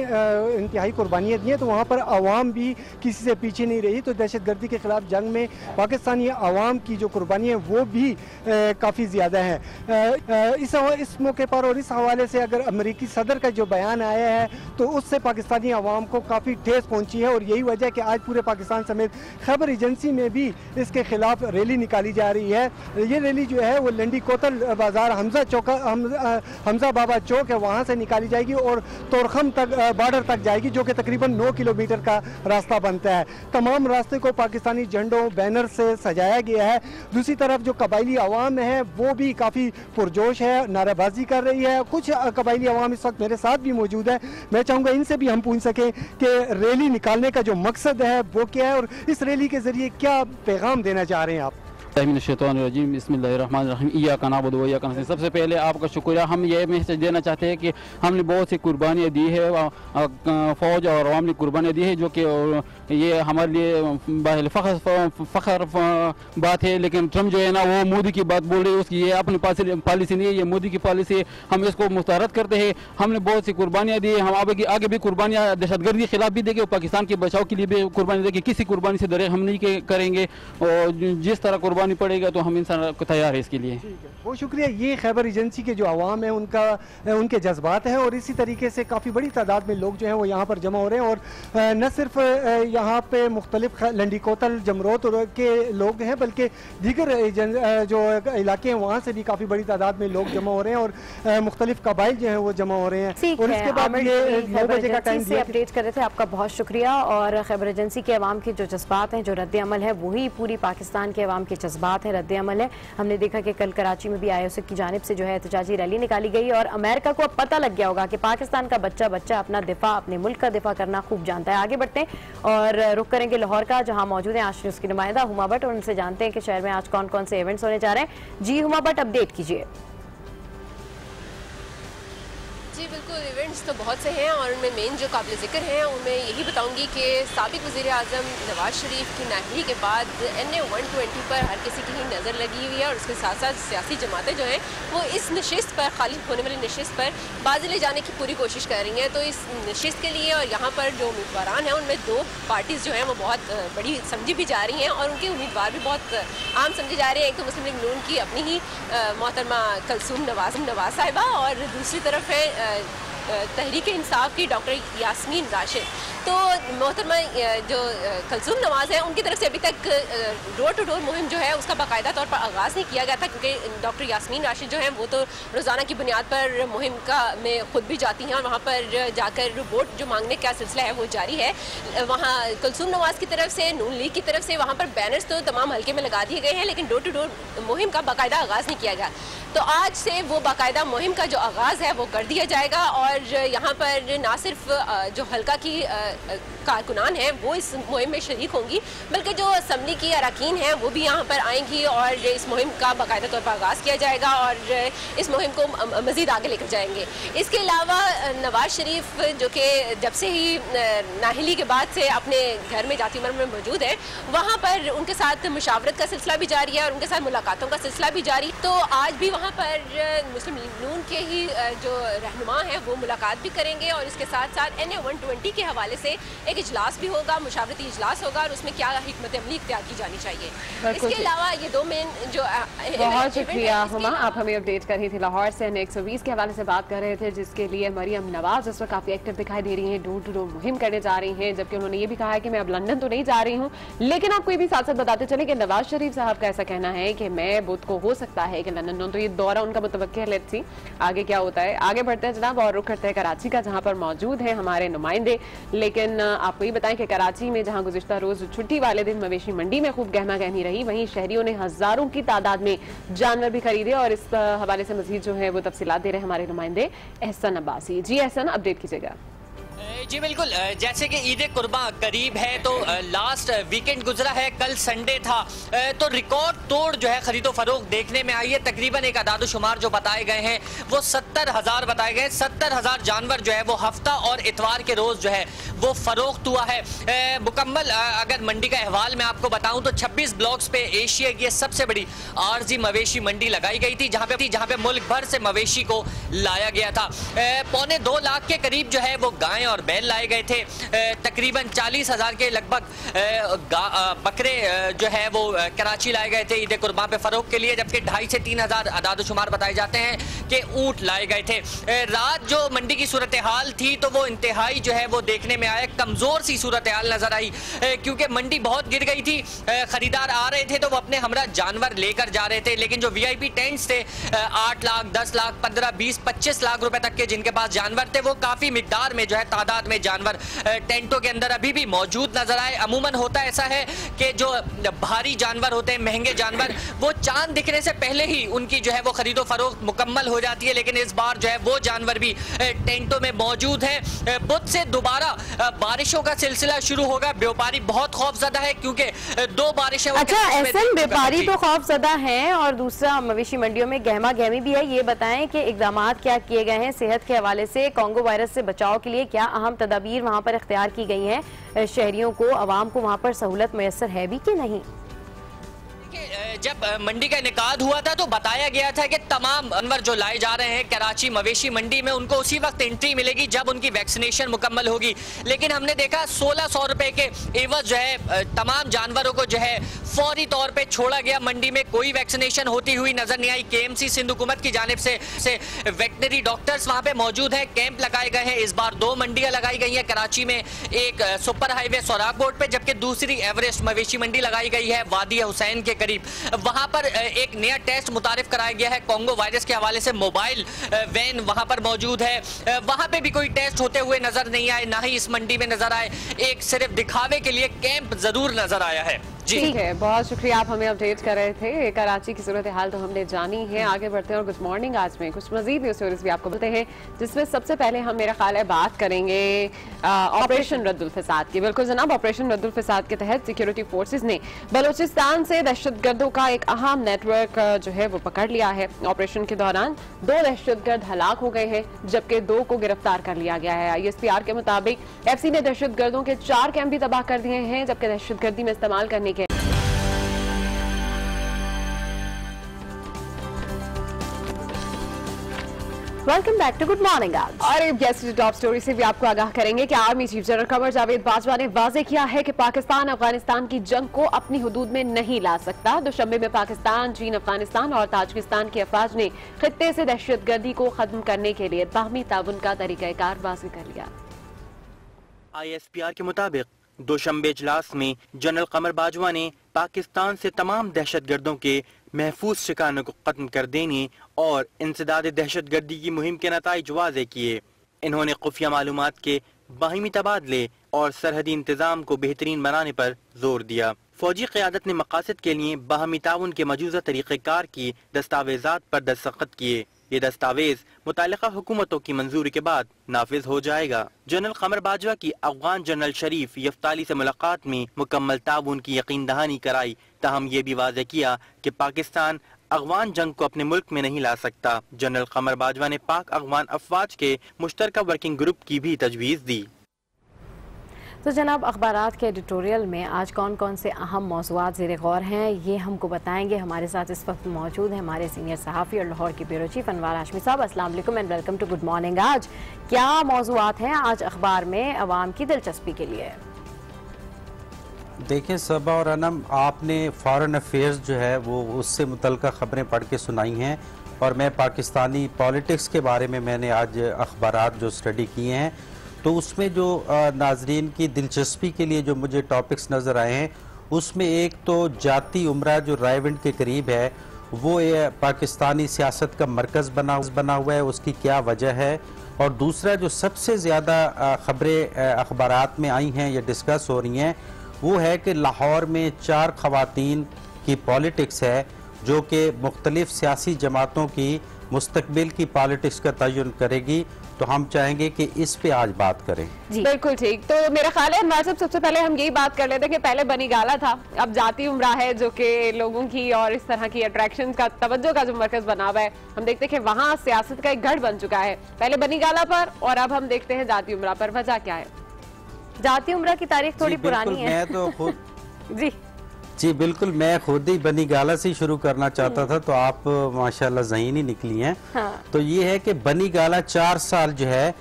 इंतहाई कुर्बानियाँ दी हैं, तो वहां पर आवाम भी किसी से पीछे नहीं रही। तो दहशतगर्दी के ख़िलाफ़ जंग में पाकिस्तानी आवाम की जो कुर्बानियाँ वो भी काफ़ी ज़्यादा हैं। इस मौके पर और इस हवाले से अगर अमेरिकी सदर का जो बयान आया है तो उससे पाकिस्तानी आवाम को काफ़ी ठेस पहुँची है और यही वजह है कि आज पूरे पाकिस्तान समेत खैबर एजेंसी में भी इसके ख़िलाफ़ रैली निकाली जा रही है। ये रैली जो है वो लंडी कोतल बाज़ार हमजा बाबा चौक है, वहाँ से निकाली जाएगी और तोरखम तक बॉर्डर तक जाएगी, जो कि तकरीबन 9 किलोमीटर का रास्ता बनता है। तमाम रास्ते को पाकिस्तानी झंडों बैनर से सजाया गया है। दूसरी तरफ जो कबायली अवाम है वो भी काफ़ी पुरजोश है, नारेबाजी कर रही है। कुछ कबायली अवाम इस वक्त मेरे साथ भी मौजूद है, मैं चाहूँगा इनसे भी हम पूछ सकें कि रैली निकालने का जो मकसद है वो क्या है और इस रैली के ज़रिए क्या पैगाम देना चाह रहे हैं आप? सबसे पहले आपका शुक्रिया। हम ये मैसेज देना चाहते हैं कि हमने बहुत सी कुर्बानियाँ दी है, फ़ौज और अवाम ने कुर्बानियाँ दी है, जो कि ये हमारे लिए फ़ख्र बात है। लेकिन ट्रम्प जो है ना वो मोदी की बात बोल रही है, उसकी ये अपनी पॉलिसी नहीं है, ये मोदी की पॉलिसी है। हम इसको मुस्तारद करते हैं। हमने बहुत सी कुर्बानियाँ दी, हम आगे भी कुर्बानियाँ दहशतगर्दी के खिलाफ भी देंगे और पाकिस्तान के बचाव के लिए भी कुर्बानी देंगे। किसी कुर्बानी से दरेक हम नहीं करेंगे और जिस तरह कुर्बानी पड़ेगा तो हम इंसान को तैयार है इसके लिए। बहुत शुक्रिया। ये खैबर एजेंसी के जो आवाम है उनके जज्बात हैं और इसी तरीके से काफ़ी बड़ी तादाद में लोग जो हैं वो यहाँ पर जमा हो रहे हैं। और न सिर्फ यहाँ पे मुख्तलिफ लंडी कोतल जमरोत के लोग हैं, बल्कि दीगर जो इलाके हैं वहाँ से भी काफ़ी बड़ी तादाद में लोग जमा हो रहे हैं और मुख्तलिफ कबाइल जो हैं वो जमा हो रहे हैं। और इसके बाद ये 9 बजे का टाइम दिया। अपडेट कर रहे थे, आपका बहुत शुक्रिया। और खैबर एजेंसी के अवाम के जो जज्बात हैं, जो रद्द अमल है, वही पूरी पाकिस्तान के अवाम के जज्बात हैं, रद्द अमल है। हमने देखा कि कल कराची में भी IOC की जानिब से जो है एहतजाजी रैली निकाली गई और अमेरिका को अब पता लग गया होगा कि पाकिस्तान का बच्चा अपना दिफा, अपने मुल्क का दिफा करना खूब जानता है। आगे बढ़ते हैं और रुख करेंगे लाहौर का, जहां मौजूद है आज न्यूज़ की नुमाइंदा हुमा भट्ट, और उनसे जानते हैं कि शहर में आज कौन कौन से इवेंट्स होने जा रहे हैं। जी हुमा भट्ट, अपडेट कीजिए। जी बिल्कुल, इवेंट्स तो बहुत से हैं और उनमें मेन जो काबिल ज़िक्र हैं उनमें यही बताऊंगी कि साबिक वज़ीर आज़म नवाज शरीफ की नाहली के बाद NA 120 पर हर किसी की ही नज़र लगी हुई है और उसके साथ साथ सियासी जमातें जो हैं वो इस नशिस्त पर, खाली होने वाली नशिस्त पर बाजी ले जाने की पूरी कोशिश कर रही हैं। तो इस नशिस्त के लिए और यहाँ पर जो उम्मीदवार हैं उनमें 2 पार्टीज़ जो हैं वो बहुत बड़ी समझी भी जा रही हैं और उनके उम्मीदवार भी बहुत आम समझे जा रहे हैं। एक तो मुस्लिम लीग नून की अपनी ही मोहतरमा कलसूम नवाज साहिबा और दूसरी तरफ है तहरीक इंसाफ की डॉक्टर यास्मीन राशिद। तो मोहतरमा जो कलसूम नवाज है उनकी तरफ से अभी तक डोर टू डोर मुहिम जो है उसका बाकायदा तौर पर आगाज़ नहीं किया गया था, क्योंकि डॉक्टर यास्मीन राशिद जो हैं वो तो रोज़ाना की बुनियाद पर मुहिम का में खुद भी जाती हैं और वहाँ पर जाकर वोट जो मांगने का सिलसिला है वो जारी है। वहाँ कलसूम नवाज की तरफ से, नून लीग की तरफ से वहाँ पर बैनर्स तो तमाम हल्के में लगा दिए गए हैं, लेकिन डोर टू डोर मुहिम का बाकायदा आगाज़ नहीं किया गया। तो आज से वो बाकायदा मुहिम का जो आगाज़ है वो कर दिया जाएगा और यहाँ पर ना सिर्फ जो हल्का की कारकुनान हैं वो इस मुहिम में शरीक होंगी, बल्कि जो असम्बली की अरकान हैं वो भी यहाँ पर आएंगी और इस मुहिम का बाकायदा तौर पर आगाज़ किया जाएगा और इस मुहिम को मज़ीद आगे लेकर जाएंगे। इसके अलावा नवाज शरीफ जो कि जब से ही नाहली के बाद से अपने घर में जाती उम्र में मौजूद है, वहाँ पर उनके साथ मुशावरत का सिलसिला भी जारी है और उनके साथ मुलाकातों का सिलसिला भी जारी। तो आज भी वहाँ पर मुस्लिम लीग नून के ही जो रहनुमा हैं वो मुलाकात भी करेंगे और इसके साथ साथ NA 120 के हवाले से एक इजलास भी होगा, मुशावरती इजलास होगा और उसमें क्या हिकमत अमली इख्तियार की जानी चाहिए। इसके अलावा ये 2 मेन जो बहुत शुक्रिया हुमा, आप हमें अपडेट कर रही थी लाहौर से। NA 120 के हवाले से बात कर रहे थे, जिसके लिए मरियम नवाज इस वक्त काफ़ी एक्टिव दिखाई दे रही हैं, डोर टू डोर मुहिम करने जा रही हैं, जबकि उन्होंने ये भी कहा है कि मैं अब लंदन तो नहीं जा रही हूँ। लेकिन आपको ये भी साथ साथ बताते चले कि नवाज शरीफ साहब का ऐसा कहना है कि मैं बुध को हो सकता है कि लंदन, तो ये दौरा उनका मुतवक्किल है। लेट्स सी आगे क्या होता है। आगे बढ़ते हैं जनाब और रुख करते हैं कराची का, जहाँ पर मौजूद हैं हमारे नुमाइंदे। लेकिन आपको ये बताएं कि कराची में जहाँ गुज़िश्ता रोज छुट्टी वाले दिन मवेशी मंडी में खूब गहमा गहमी रही, वहीं शहरियों ने हजारों की तादाद में जानवर भी खरीदे और इस हवाले से मजीद जो है वो तफसीलात दे रहे हैं हमारे नुमाइंदे एहसन अब्बासी। जी एहसन, अपडेट कीजिएगा। जी बिल्कुल, जैसे कि ईद कुर्बा करीब है तो लास्ट वीकेंड गुजरा है, कल संडे था, तो रिकॉर्ड तोड़ जो है खरीदो फरोख्त देखने में आई है। तकरीबन एक आदाद शुमार जो बताए गए हैं वो 70,000 बताए गए। 70,000 जानवर जो है वो हफ्ता और इतवार के रोज जो है वो फरोख्त हुआ है। मुकम्मल अगर मंडी का अहवाल मैं आपको बताऊं तो 26 ब्लॉक्स पे एशिया की सबसे बड़ी आरजी मवेशी मंडी लगाई गई थी, जहां पे मुल्क भर से मवेशी को लाया गया था। 2.25 लाख के करीब जो है वो गायें और बैल लाए गए थे। तकरीबन 40,000 के लगभग बकरे जो है वो कराची लाए गए थे ईद कुर्बान पे फरोख्त के लिए, जबकि 2,500 से 3,000 आदाद शुमार बताए जाते हैं कि ऊंट लाए गए थे। रात जो मंडी की सूरत हाल थी तो वो इंतहाई जो है वो देखने में आया, कमजोर सी सूरत हाल नजर आई, क्योंकि मंडी बहुत गिर गई थी। खरीदार आ रहे थे तो वो अपने हमरा जानवर लेकर जा रहे थे, लेकिन जो VIP टेंट्स थे 8 लाख 10 लाख 15 20 25 लाख रुपए तक के जिनके पास जानवर थे, वो काफी मिकदार में जो है तादाद में जानवर टेंटों के अंदर अभी भी मौजूद नजर आए। अमूमन होता ऐसा है कि जो भारी जानवर होते हैं, महंगे जानवर, वो चांद दिखने से पहले ही उनकी जो है वो खरीदो फरोख्त मुकम्मल हो जाती है, लेकिन इस बार जो है वो जानवर भी टेंटों में मौजूद है। बुध से दोबारा बारिशों का सिलसिला शुरू होगा। व्यापारी बहुत खौफजदा है क्योंकि 2 बारिशें। अच्छा एहसन, व्यापारी तो खौफजदा हैं और दूसरा मवेशी मंडियों में गहमा गहमी भी है। ये बताएं कि इकदाम क्या किए गए हैं सेहत के हवाले से, कोंगो वायरस से बचाव के लिए क्या अहम तदाबीर वहाँ पर इख्तियार की गई हैं, शहरियों को, आवाम को वहाँ पर सहूलत मैसर है भी कि नहीं? जब मंडी का इनेकाद हुआ था तो बताया गया था कि तमाम जानवर जो लाए जा रहे हैं कराची मवेशी मंडी में उनको उसी वक्त एंट्री मिलेगी जब उनकी वैक्सीनेशन मुकम्मल होगी। लेकिन हमने देखा 1600 रुपए के एवज जो है तमाम जानवरों को जो है फौरी तौर पे छोड़ा गया। मंडी में कोई वैक्सीनेशन होती हुई नजर नहीं आई। KMC सिंध हुकूमत की जानिब से वेटनरी डॉक्टर्स वहां पे मौजूद हैं, कैंप लगाए गए हैं। इस बार 2 मंडियां लगाई गई हैं कराची में, एक सुपर हाईवे सोराग बोर्ड पे जबकि दूसरी एवरेस्ट मवेशी मंडी लगाई गई है वादी हुसैन के करीब। वहां पर एक नया टेस्ट मुतारिफ कराया गया है कोंगो वायरस के हवाले से। मोबाइल वैन वहां पर मौजूद है। वहां पे भी कोई टेस्ट होते हुए नजर नहीं आए, ना ही इस मंडी में नजर आए। एक सिर्फ दिखावे के लिए कैंप जरूर नजर आया है। ठीक है, बहुत शुक्रिया, आप हमें अपडेट कर रहे थे। कराची की सूरत हाल तो हमने जानी है। आगे बढ़ते हैं और गुड मॉर्निंग आज में कुछ मजीद न्यूज स्टोरीज भी आपको बताते हैं, जिसमें सबसे पहले हम मेरा ख्याल है बात करेंगे ऑपरेशन रद्दुल फसाद की। बिल्कुल जनाब, ऑपरेशन रद्दुल फसाद के तहत सिक्योरिटी फोर्सेज ने बलोचिस्तान से दहशतगर्दों का एक अहम नेटवर्क जो है वो पकड़ लिया है। ऑपरेशन के दौरान 2 दहशतगर्द हलाक हो गए हैं जबकि 2 को गिरफ्तार कर लिया गया है। ISPR के मुताबिक FC ने दहशतगर्दों के 4 कैंप भी तबाह कर दिए हैं जबकि दहशतगर्दी में इस्तेमाल करने के welcome back to good morning Aaj. और गेस्ट टॉप स्टोरी से भी आपको आगाह करेंगे कि army chief general Qamar Javed Bajwa ने वाजे किया है कि पाकिस्तान अफगानिस्तान की जंग को अपनी हुदूद में नहीं ला सकता। दुशंबे में पाकिस्तान, चीन, अफगानिस्तान और ताजिकिस्तान के अफवाज ने खित्ते से दहशतगर्दी को खत्म करने के लिए बाहमी ताउन का तरीकाकार वाज़ेह कर लिया। ISPR के मुताबिक दोशंबे इजलास में जनरल कमर बाजवा ने पाकिस्तान से तमाम दहशतगर्दों के महफूज ठिकानों को खत्म कर देने और इंसदाद दहशतगर्दी की मुहिम के नताइज वाज़ेह किए। इन्होंने खुफिया मालूमात के बाहिमी तबादले और सरहदी इंतजाम को बेहतरीन बनाने पर जोर दिया। फौजी क़यादत ने मकासद के लिए बाहमी ताउन के मौजूदा तरीक़ेकार की दस्तावेजात पर दस्तखत किए। ये दस्तावेज मुतालिका हुकूमतों की मंजूरी के बाद नाफिज हो जाएगा। जनरल कमर बाजवा की अफगान जनरल शरीफ यफ्ताली से मुलाकात में मुकम्मल ताउन की यकीन दहानी कराई, ताहम ये भी वाज़ेह किया कि पाकिस्तान अफगान जंग को अपने मुल्क में नहीं ला सकता। जनरल कमर बाजवा ने पाक अफगान अफवाज के मुश्तरका वर्किंग ग्रुप की भी तजवीज़ दी। तो जनाब, अखबारात के एडिटोरियल में आज कौन कौन से अहम मौज़ूआत ज़ेर गौर हैं ये हमको बताएंगे। हमारे साथ इस वक्त मौजूद हैं हमारे सीनियर सहाफ़ी और लाहौर के ब्यूरो चीफ अनवार हाशमी साहब। अस्सलाम वालेकुम and welcome to good morning. आज क्या मौज़ूआत हैं आज अखबार में अवाम की दिलचस्पी के लिए? देखें सबा और अनम, आपने फॉरेन अफेयर्स जो है वो उससे मुतल्लिक़ ख़बरें पढ़ के सुनाई हैं और मैं पाकिस्तानी पॉलिटिक्स के बारे में मैंने आज अखबारात जो स्टडी किए हैं तो उसमें जो नाजरीन की दिलचस्पी के लिए जो मुझे टॉपिक्स नज़र आए हैं उसमें एक तो जाती उम्रा जो रायविंड के करीब है वो पाकिस्तानी सियासत का मरकज़ बना हुआ है, उसकी क्या वजह है। और दूसरा जो सबसे ज़्यादा ख़बरें अखबारात में आई हैं या डिस्कस हो रही हैं वो है कि लाहौर में 4 ख़वातीन की पॉलिटिक्स है जो कि मुख्तलिफ़ सियासी जमातों की मुस्तकबिल की पॉलिटिक्स का तयन करेगी। तो हम चाहेंगे कि इस पे आज बात करें। जी बिल्कुल ठीक। तो मेरा ख्याल है हमारे सबसे पहले हम यही बात कर लेते हैं कि पहले बनी गाला था, अब जाती उम्रा है जो कि लोगों की और इस तरह की अट्रैक्शन का तवज्जो का जो मरकज बना हुआ है। हम देखते हैं कि वहाँ सियासत का एक गढ़ बन चुका है, पहले बनी गाला पर और अब हम देखते हैं जाती उम्रा पर। वजह क्या है? जाती उम्रा की तारीख थोड़ी पुरानी है। मैं तो खुद जी बिल्कुल, मैं खुद ही बनी गाला से शुरू करना चाहता था तो आप माशाल्लाह ज़हीन ही निकली हैं। हाँ। तो ये है कि बनी गाला 4 साल जो है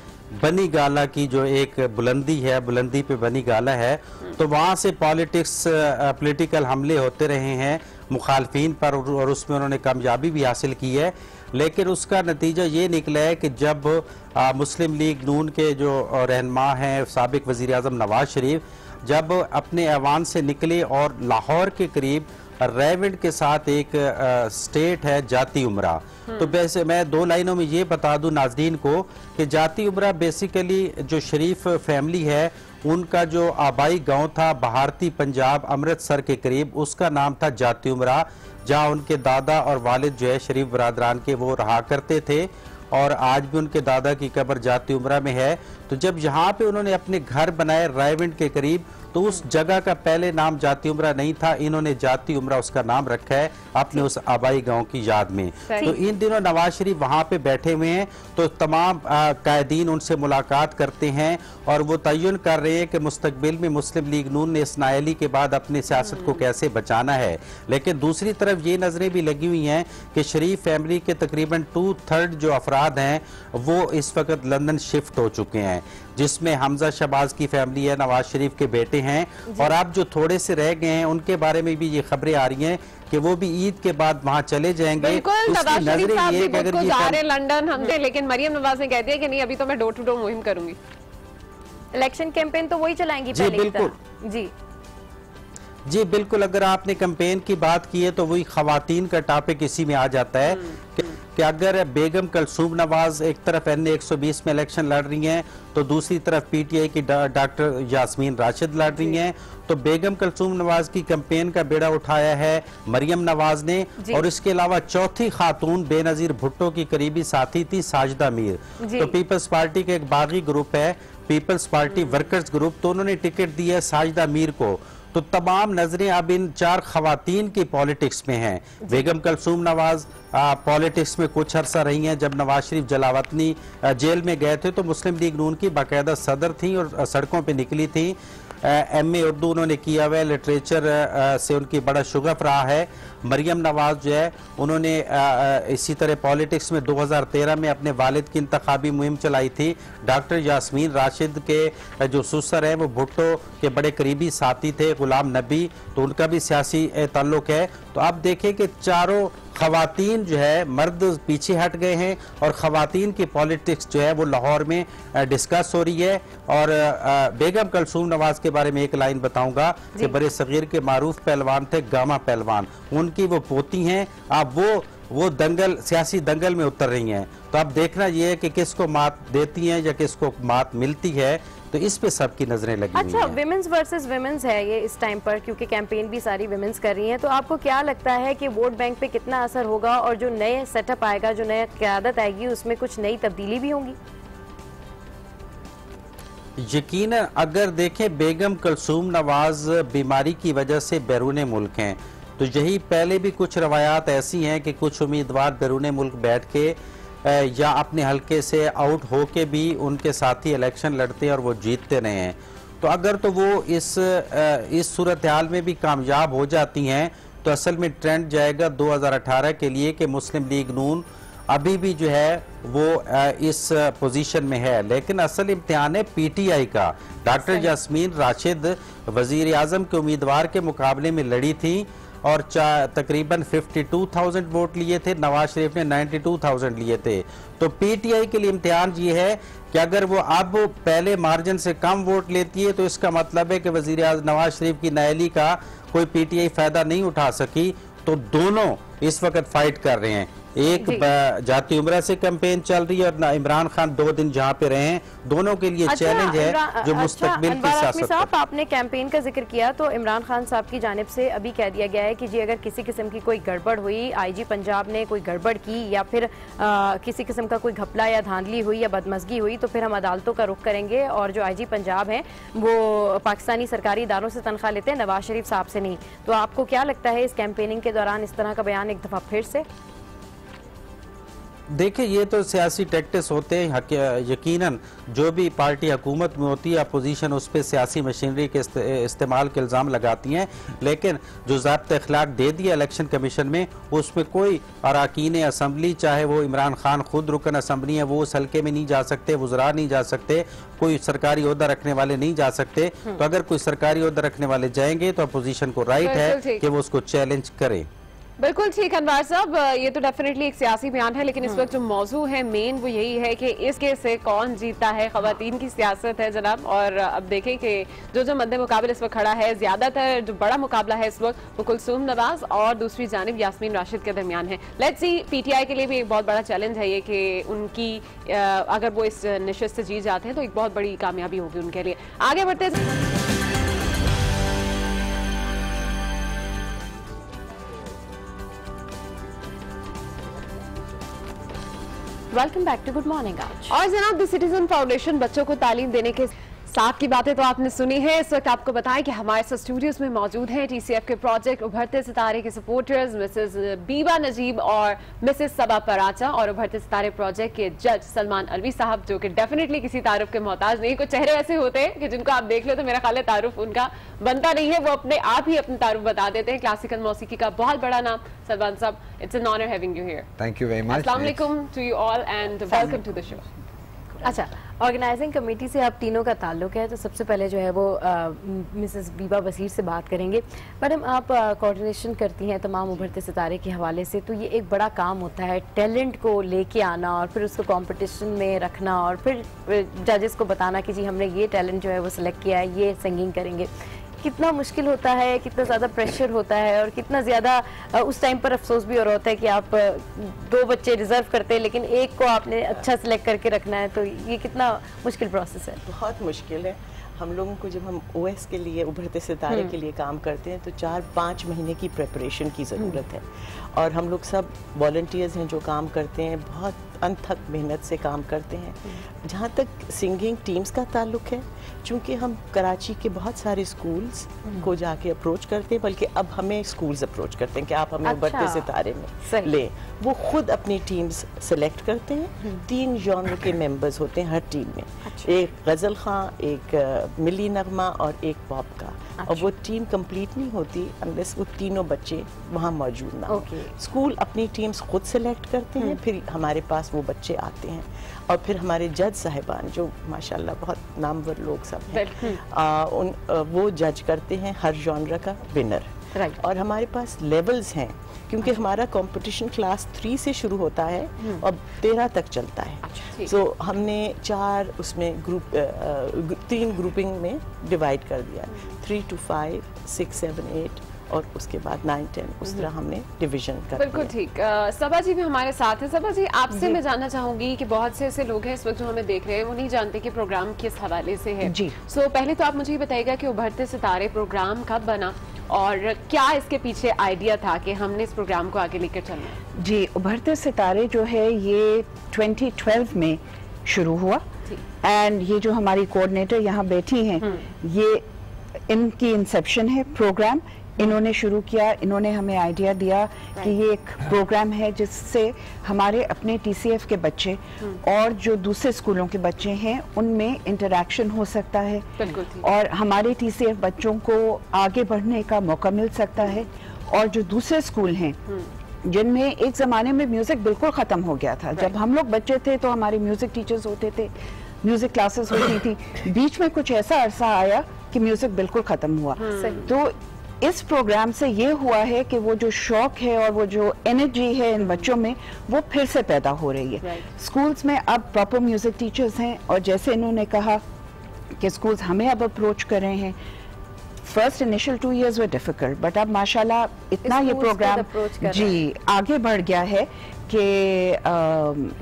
बनी गाला की जो एक बुलंदी है, बुलंदी पे बनी गाला है, तो वहाँ से पॉलिटिकल हमले होते रहे हैं मुखालफीन पर और उसमें उन्होंने कामयाबी भी हासिल की है। लेकिन उसका नतीजा ये निकला है कि जब मुस्लिम लीग नून के जो रहनुमा हैं साबिक वज़ीर आज़म नवाज शरीफ जब अपने ऐवान से निकले और लाहौर के करीब रायविंड के साथ एक स्टेट है जाती उमरा, तो वैसे मैं 2 लाइनों में ये बता दूं नाजरीन को कि जाती उमरा बेसिकली जो शरीफ फैमिली है उनका जो आबाई गांव था बहारती पंजाब अमृतसर के करीब, उसका नाम था जाती उमरा, जहां उनके दादा और वालिद जो है शरीफ बरादरान के वो रहा करते थे और आज भी उनके दादा की कब्र जाती उमरा में है। तो जब यहाँ पे उन्होंने अपने घर बनाए रायविंड के करीब तो उस जगह का पहले नाम जाती उम्रा नहीं था, इन्होंने जाती उम्रा उसका नाम रखा है अपने उस आबाई गांव की याद में। तो इन दिनों नवाज शरीफ वहां पे बैठे हुए हैं, तो तमाम कायदीन उनसे मुलाकात करते हैं और वो तयन कर रहे हैं कि मुस्तकबिल में मुस्लिम लीग नून ने इस नाअहली के बाद अपनी सियासत को कैसे बचाना है। लेकिन दूसरी तरफ ये नजरें भी लगी हुई हैं कि शरीफ फैमिली के तकरीबन 2/3 जो अफराद हैं वो इस वक्त लंदन शिफ्ट हो चुके हैं, जिसमें हमजा शहबाज की फैमिली है, नवाज शरीफ के बेटे हैं, और अब जो थोड़े से रह गए हैं उनके बारे में भी ये खबरें आ रही हैं कि वो भी ईद के बाद वहां चले जाएंगे। लंदन हम थे, लेकिन मरियम नवाज ने कह दिया कि नहीं अभी तो मैं डोर टू डोर मुहिम करूंगी। इलेक्शन कैंपेन तो वही चलाएंगी जी बिल्कुल जी बिल्कुल। अगर आपने कैंपेन की बात की है तो वही खवातीन का टॉपिक इसी में आ जाता है कि अगर बेगम कलसूम नवाज एक तरफ NA 120 में इलेक्शन लड़ रही हैं तो दूसरी तरफ PTI की डॉक्टर यास्मीन राशिद लड़ रही हैं, तो बेगम कलसूम नवाज की कैंपेन का बेड़ा उठाया है मरियम नवाज ने, और इसके अलावा चौथी खातून बेनजीर भुट्टो की करीबी साथी थी साजिदा मीर। तो पीपल्स पार्टी का एक बागी ग्रुप है पीपल्स पार्टी वर्कर्स ग्रुप, तो उन्होंने टिकट दी है साजिदा मीर को। तो तमाम नजरें अब इन 4 खवातीन की पॉलिटिक्स में हैं। बेगम कलसूम नवाज पॉलिटिक्स में कुछ अरसा रही हैं। जब नवाज शरीफ जलावतनी जेल में गए थे तो मुस्लिम लीग नून की बाकायदा सदर थी और सड़कों पे निकली थी। MA उर्दू उन्होंने किया हुआ है, लिटरेचर से उनकी बड़ा शुगफ रहा है। मरियम नवाज जो है उन्होंने इसी तरह पॉलिटिक्स में 2013 में अपने वालिद की इंतखाबी मुहिम चलाई थी। डॉक्टर यास्मीन राशिद के जो ससुर हैं वो भुट्टो के बड़े करीबी साथी थे, गुलाम नबी, तो उनका भी सियासी ताल्लुक है। तो अब देखें कि चारों खवातीन जो है, मर्द पीछे हट गए हैं और खवातीन की पॉलिटिक्स जो है वो लाहौर में डिस्कस हो रही है। और बेगम कलसूम नवाज के बारे में एक लाइन बताऊंगा कि बड़े सगीर के मारूफ पहलवान थे गामा पहलवान, उनकी वो पोती हैं, अब वो दंगल सियासी दंगल में उतर रही हैं। तो अब देखना ये है कि किसको मात देती हैं या किसको मात मिलती है, तो इस पे सबकी नजरें लगी हुई हैं। अच्छा, विमेंस वर्सेस विमेंस है ये इस टाइम पर, क्योंकि कैंपेन भी सारी विमेंस कर रही हैं, तो आपको क्या लगता है कि वोट बैंक पे कितना असर होगा और जो नए सेटअप आएगा, जो नया क़यादत आएगी, उसमें कुछ नई तब्दीली भी होंगी? यकीनन अगर देखें बेगम कलसूम नवाज बीमारी की वजह से बैरून मुल्क हैं, तो यही पहले भी कुछ रवायात ऐसी हैं कि कुछ उम्मीदवार बैरून मुल्क बैठ के या अपने हलके से आउट होके भी उनके साथी इलेक्शन लड़ते हैं और वो जीतते रहे हैं। तो अगर तो वो इस सूरत हाल में भी कामयाब हो जाती हैं तो असल में ट्रेंड जाएगा 2018 के लिए कि मुस्लिम लीग नून अभी भी जो है वो इस पोजीशन में है। लेकिन असल इम्तिहान है PTI का। डॉक्टर यास्मीन राशिद वजीर आजम के उम्मीदवार के मुकाबले में लड़ी थी और तकरीबन 52,000 वोट लिए थे, नवाज शरीफ ने 92,000 लिए थे। तो PTI के लिए इम्तिहान ये है कि अगर वो अब पहले मार्जिन से कम वोट लेती है तो इसका मतलब है कि वजीर आज़म नवाज शरीफ की नाअहली का कोई PTI फायदा नहीं उठा सकी। तो दोनों इस वक्त फाइट कर रहे हैं, एक जाती उम्रा से कैंपेन चल रही है और इमरान खान 2 दिन जहाँ पे रहे हैं, दोनों के लिए चैलेंज है जो मुस्तकबिल की सियासत साहब, आपने कैंपेन का जिक्र किया तो इमरान खान साहब की जानिब से अभी कह दिया गया है कि जी अगर किसी किस्म की कोई गड़बड़ हुई, IG पंजाब ने कोई गड़बड़ की या फिर किसी किस्म का कोई घपला या धांधली हुई या बदमजगी हुई तो फिर हम अदालतों का रुख करेंगे, और जो IG पंजाब है वो पाकिस्तानी सरकारी इदारों से तनख्वाह लेते हैं, नवाज शरीफ साहब से नहीं। तो आपको क्या लगता है इस कैंपेनिंग के दौरान इस तरह का बयान एक दफा फिर से? देखिए, ये तो सियासी टैक्टिक्स होते हैं। यकीनन जो भी पार्टी हुकूमत में होती है अपोजिशन उस पर सियासी मशीनरी के इस्तेमाल के इल्ज़ाम लगाती हैं, लेकिन जो ज़ाब्ता अखलाक दे दिया इलेक्शन कमीशन में उसमें कोई अरकान असम्बली, चाहे वो इमरान खान खुद रुकन असम्बली है, वो उस हल्के में नहीं जा सकते, वज़रा नहीं जा सकते, कोई सरकारी ओहदा रखने वाले नहीं जा सकते। तो अगर कोई सरकारी ओहदा रखने वाले जाएंगे तो अपोजिशन को राइट है कि वो उसको चैलेंज करे। बिल्कुल ठीक अनवार साहब, ये तो डेफिनेटली एक सियासी बयान है, लेकिन इस वक्त जो मौजू है मेन वो यही है कि इस केस से कौन जीता है। खवातीन की सियासत है जनाब, और अब देखें कि जो मद्दे मुकाबले इस वक्त खड़ा है, ज्यादातर जो बड़ा मुकाबला है इस वक्त वो कुलसूम नवाज और दूसरी जानिब यास्मीन राशिद के दरमियान है। लेट्स सी, PTI के लिए भी एक बहुत बड़ा चैलेंज है ये कि उनकी अगर वो इस निशिस्त से जीत जाते हैं तो एक बहुत बड़ी कामयाबी होगी उनके लिए। आगे बढ़ते welcome back to good morning Aaj. और जनाब, द सिटीजन फाउंडेशन बच्चों को तालीम देने के साथ की बातें तो आपने सुनी है। इस वक्त आपको बताएं कि हमारे साथ स्टूडियोज में मौजूद हैं टीसीएफ के प्रोजेक्ट उभरते सितारे के सपोर्टर्स मिसेस बीबा नजीब और मिसेस सबा पराचा, और उभरते सितारे प्रोजेक्ट के जज सलमान अलवी साहब, जो कि डेफिनेटली किसी तारुफ के मोहताज नहीं। कुछ चेहरे ऐसे होते हैं कि जिनको आप देख लो तो मेरा ख्याल है तारुफ उनका बनता नहीं है, वो अपने आप ही अपनी तारुफ बता देते हैं। क्लासिकल मौसीकी का बहुत बड़ा नाम सलमान साहब, it's an honour having you here. Thank you very much. अस्सलाम वालेकुम to you all and welcome to the show. अच्छा, ऑर्गेनाइजिंग कमेटी से आप तीनों का ताल्लुक है, तो सबसे पहले जो है वो मिसेस बीबा बसीर से बात करेंगे। मैडम, आप कोऑर्डिनेशन करती हैं तमाम उभरते सितारे के हवाले से, तो ये एक बड़ा काम होता है टैलेंट को लेके आना और फिर उसको कंपटीशन में रखना और फिर जजेस को बताना कि जी हमने ये टैलेंट जो है वो सिलेक्ट किया है, ये सिंगिंग करेंगे। कितना मुश्किल होता है, कितना ज़्यादा प्रेशर होता है और कितना ज़्यादा उस टाइम पर अफसोस भी हो रहा होता है कि आप 2 बच्चे रिजर्व करते हैं लेकिन एक को आपने अच्छा सिलेक्ट करके रखना है, तो ये कितना मुश्किल प्रोसेस है? बहुत मुश्किल है। हम लोगों को जब हम ओएस के लिए उभरते सितारे के लिए काम करते हैं तो 4-5 महीने की प्रिपरेशन की ज़रूरत है, और हम लोग सब वॉलंटियर्स हैं जो काम करते हैं, बहुत अनथक मेहनत से काम करते हैं। जहाँ तक सिंगिंग टीम्स का ताल्लुक है, चूँकि हम कराची के बहुत सारे स्कूल्स को जाके अप्रोच करते हैं, बल्कि अब हमें स्कूल्स अप्रोच करते हैं कि आप हमें उभरते सितारे में लें। वो खुद अपनी टीम्स सेलेक्ट करते हैं। 3 जॉनर के मेंबर्स होते हैं हर टीम में, एक गज़ल खां, एक मिली नगमा और एक पॉप का। और वो टीम कंप्लीट नहीं होती अनलेस वो तीनों बच्चे वहाँ मौजूद ना हो। स्कूल अपनी टीम्स खुद सेलेक्ट करते हैं, फिर हमारे पास वो बच्चे आते हैं, और फिर हमारे जज साहिबान जो माशाल्लाह बहुत नामवर लोग सब हैं, वो जज करते हैं हर जॉनर का विनर। और हमारे पास लेवल्स हैं, क्योंकि हमारा कंपटीशन क्लास 3 से शुरू होता है और 13 तक चलता है। तो हमने 4 उसमें ग्रुप 3 ग्रुपिंग में डिवाइड कर दिया, 3 to 5, 6, 7, 8 और उसके बाद 9, 10, उस तरह हमने डिवीजन कर। बिल्कुल ठीक। सबा जी भी हमारे साथ हैं। सबा जी, आपसे मैं जानना चाहूंगी कि बहुत से ऐसे लोग हैं इस वक्त जो हमें देख रहे हैं, वो नहीं जानते कि प्रोग्राम किस हवाले से है जी। पहले तो आप मुझे ये बताइएगा कि उभरते सितारे प्रोग्राम कब बना और क्या इसके पीछे आइडिया था कि हमने इस प्रोग्राम को आगे लेकर चलना है? जी, उभरते सितारे जो है ये 2012 में शुरू हुआ, एंड ये जो हमारी कोऑर्डिनेटर यहाँ बैठी हैं, ये इनकी इंसेप्शन है प्रोग्राम। इन्होंने शुरू किया, इन्होंने हमें आइडिया दिया कि ये एक प्रोग्राम है जिससे हमारे अपने टीसीएफ के बच्चे और जो दूसरे स्कूलों के बच्चे हैं उनमें इंटरैक्शन हो सकता है, और हमारे टीसीएफ बच्चों को आगे बढ़ने का मौका मिल सकता है। और जो दूसरे स्कूल हैं जिनमें एक ज़माने में म्यूज़िक बिल्कुल ख़त्म हो गया था, जब हम लोग बच्चे थे तो हमारे म्यूज़िक टीचर्स होते थे, म्यूज़िक क्लासेस होती थी, बीच में कुछ ऐसा अरसा आया कि म्यूज़िक बिल्कुल ख़त्म हुआ। तो इस प्रोग्राम से ये हुआ है कि वो जो शौक है और वो जो एनर्जी है इन बच्चों में वो फिर से पैदा हो रही है। स्कूल्स में अब प्रॉपर म्यूजिक टीचर्स हैं, और जैसे इन्होंने कहा कि स्कूल्स हमें अब अप्रोच कर रहे हैं। First initial 2 years way difficult, but अब माशाल्लाह इतना ये प्रोग्राम जी आगे बढ़ गया है कि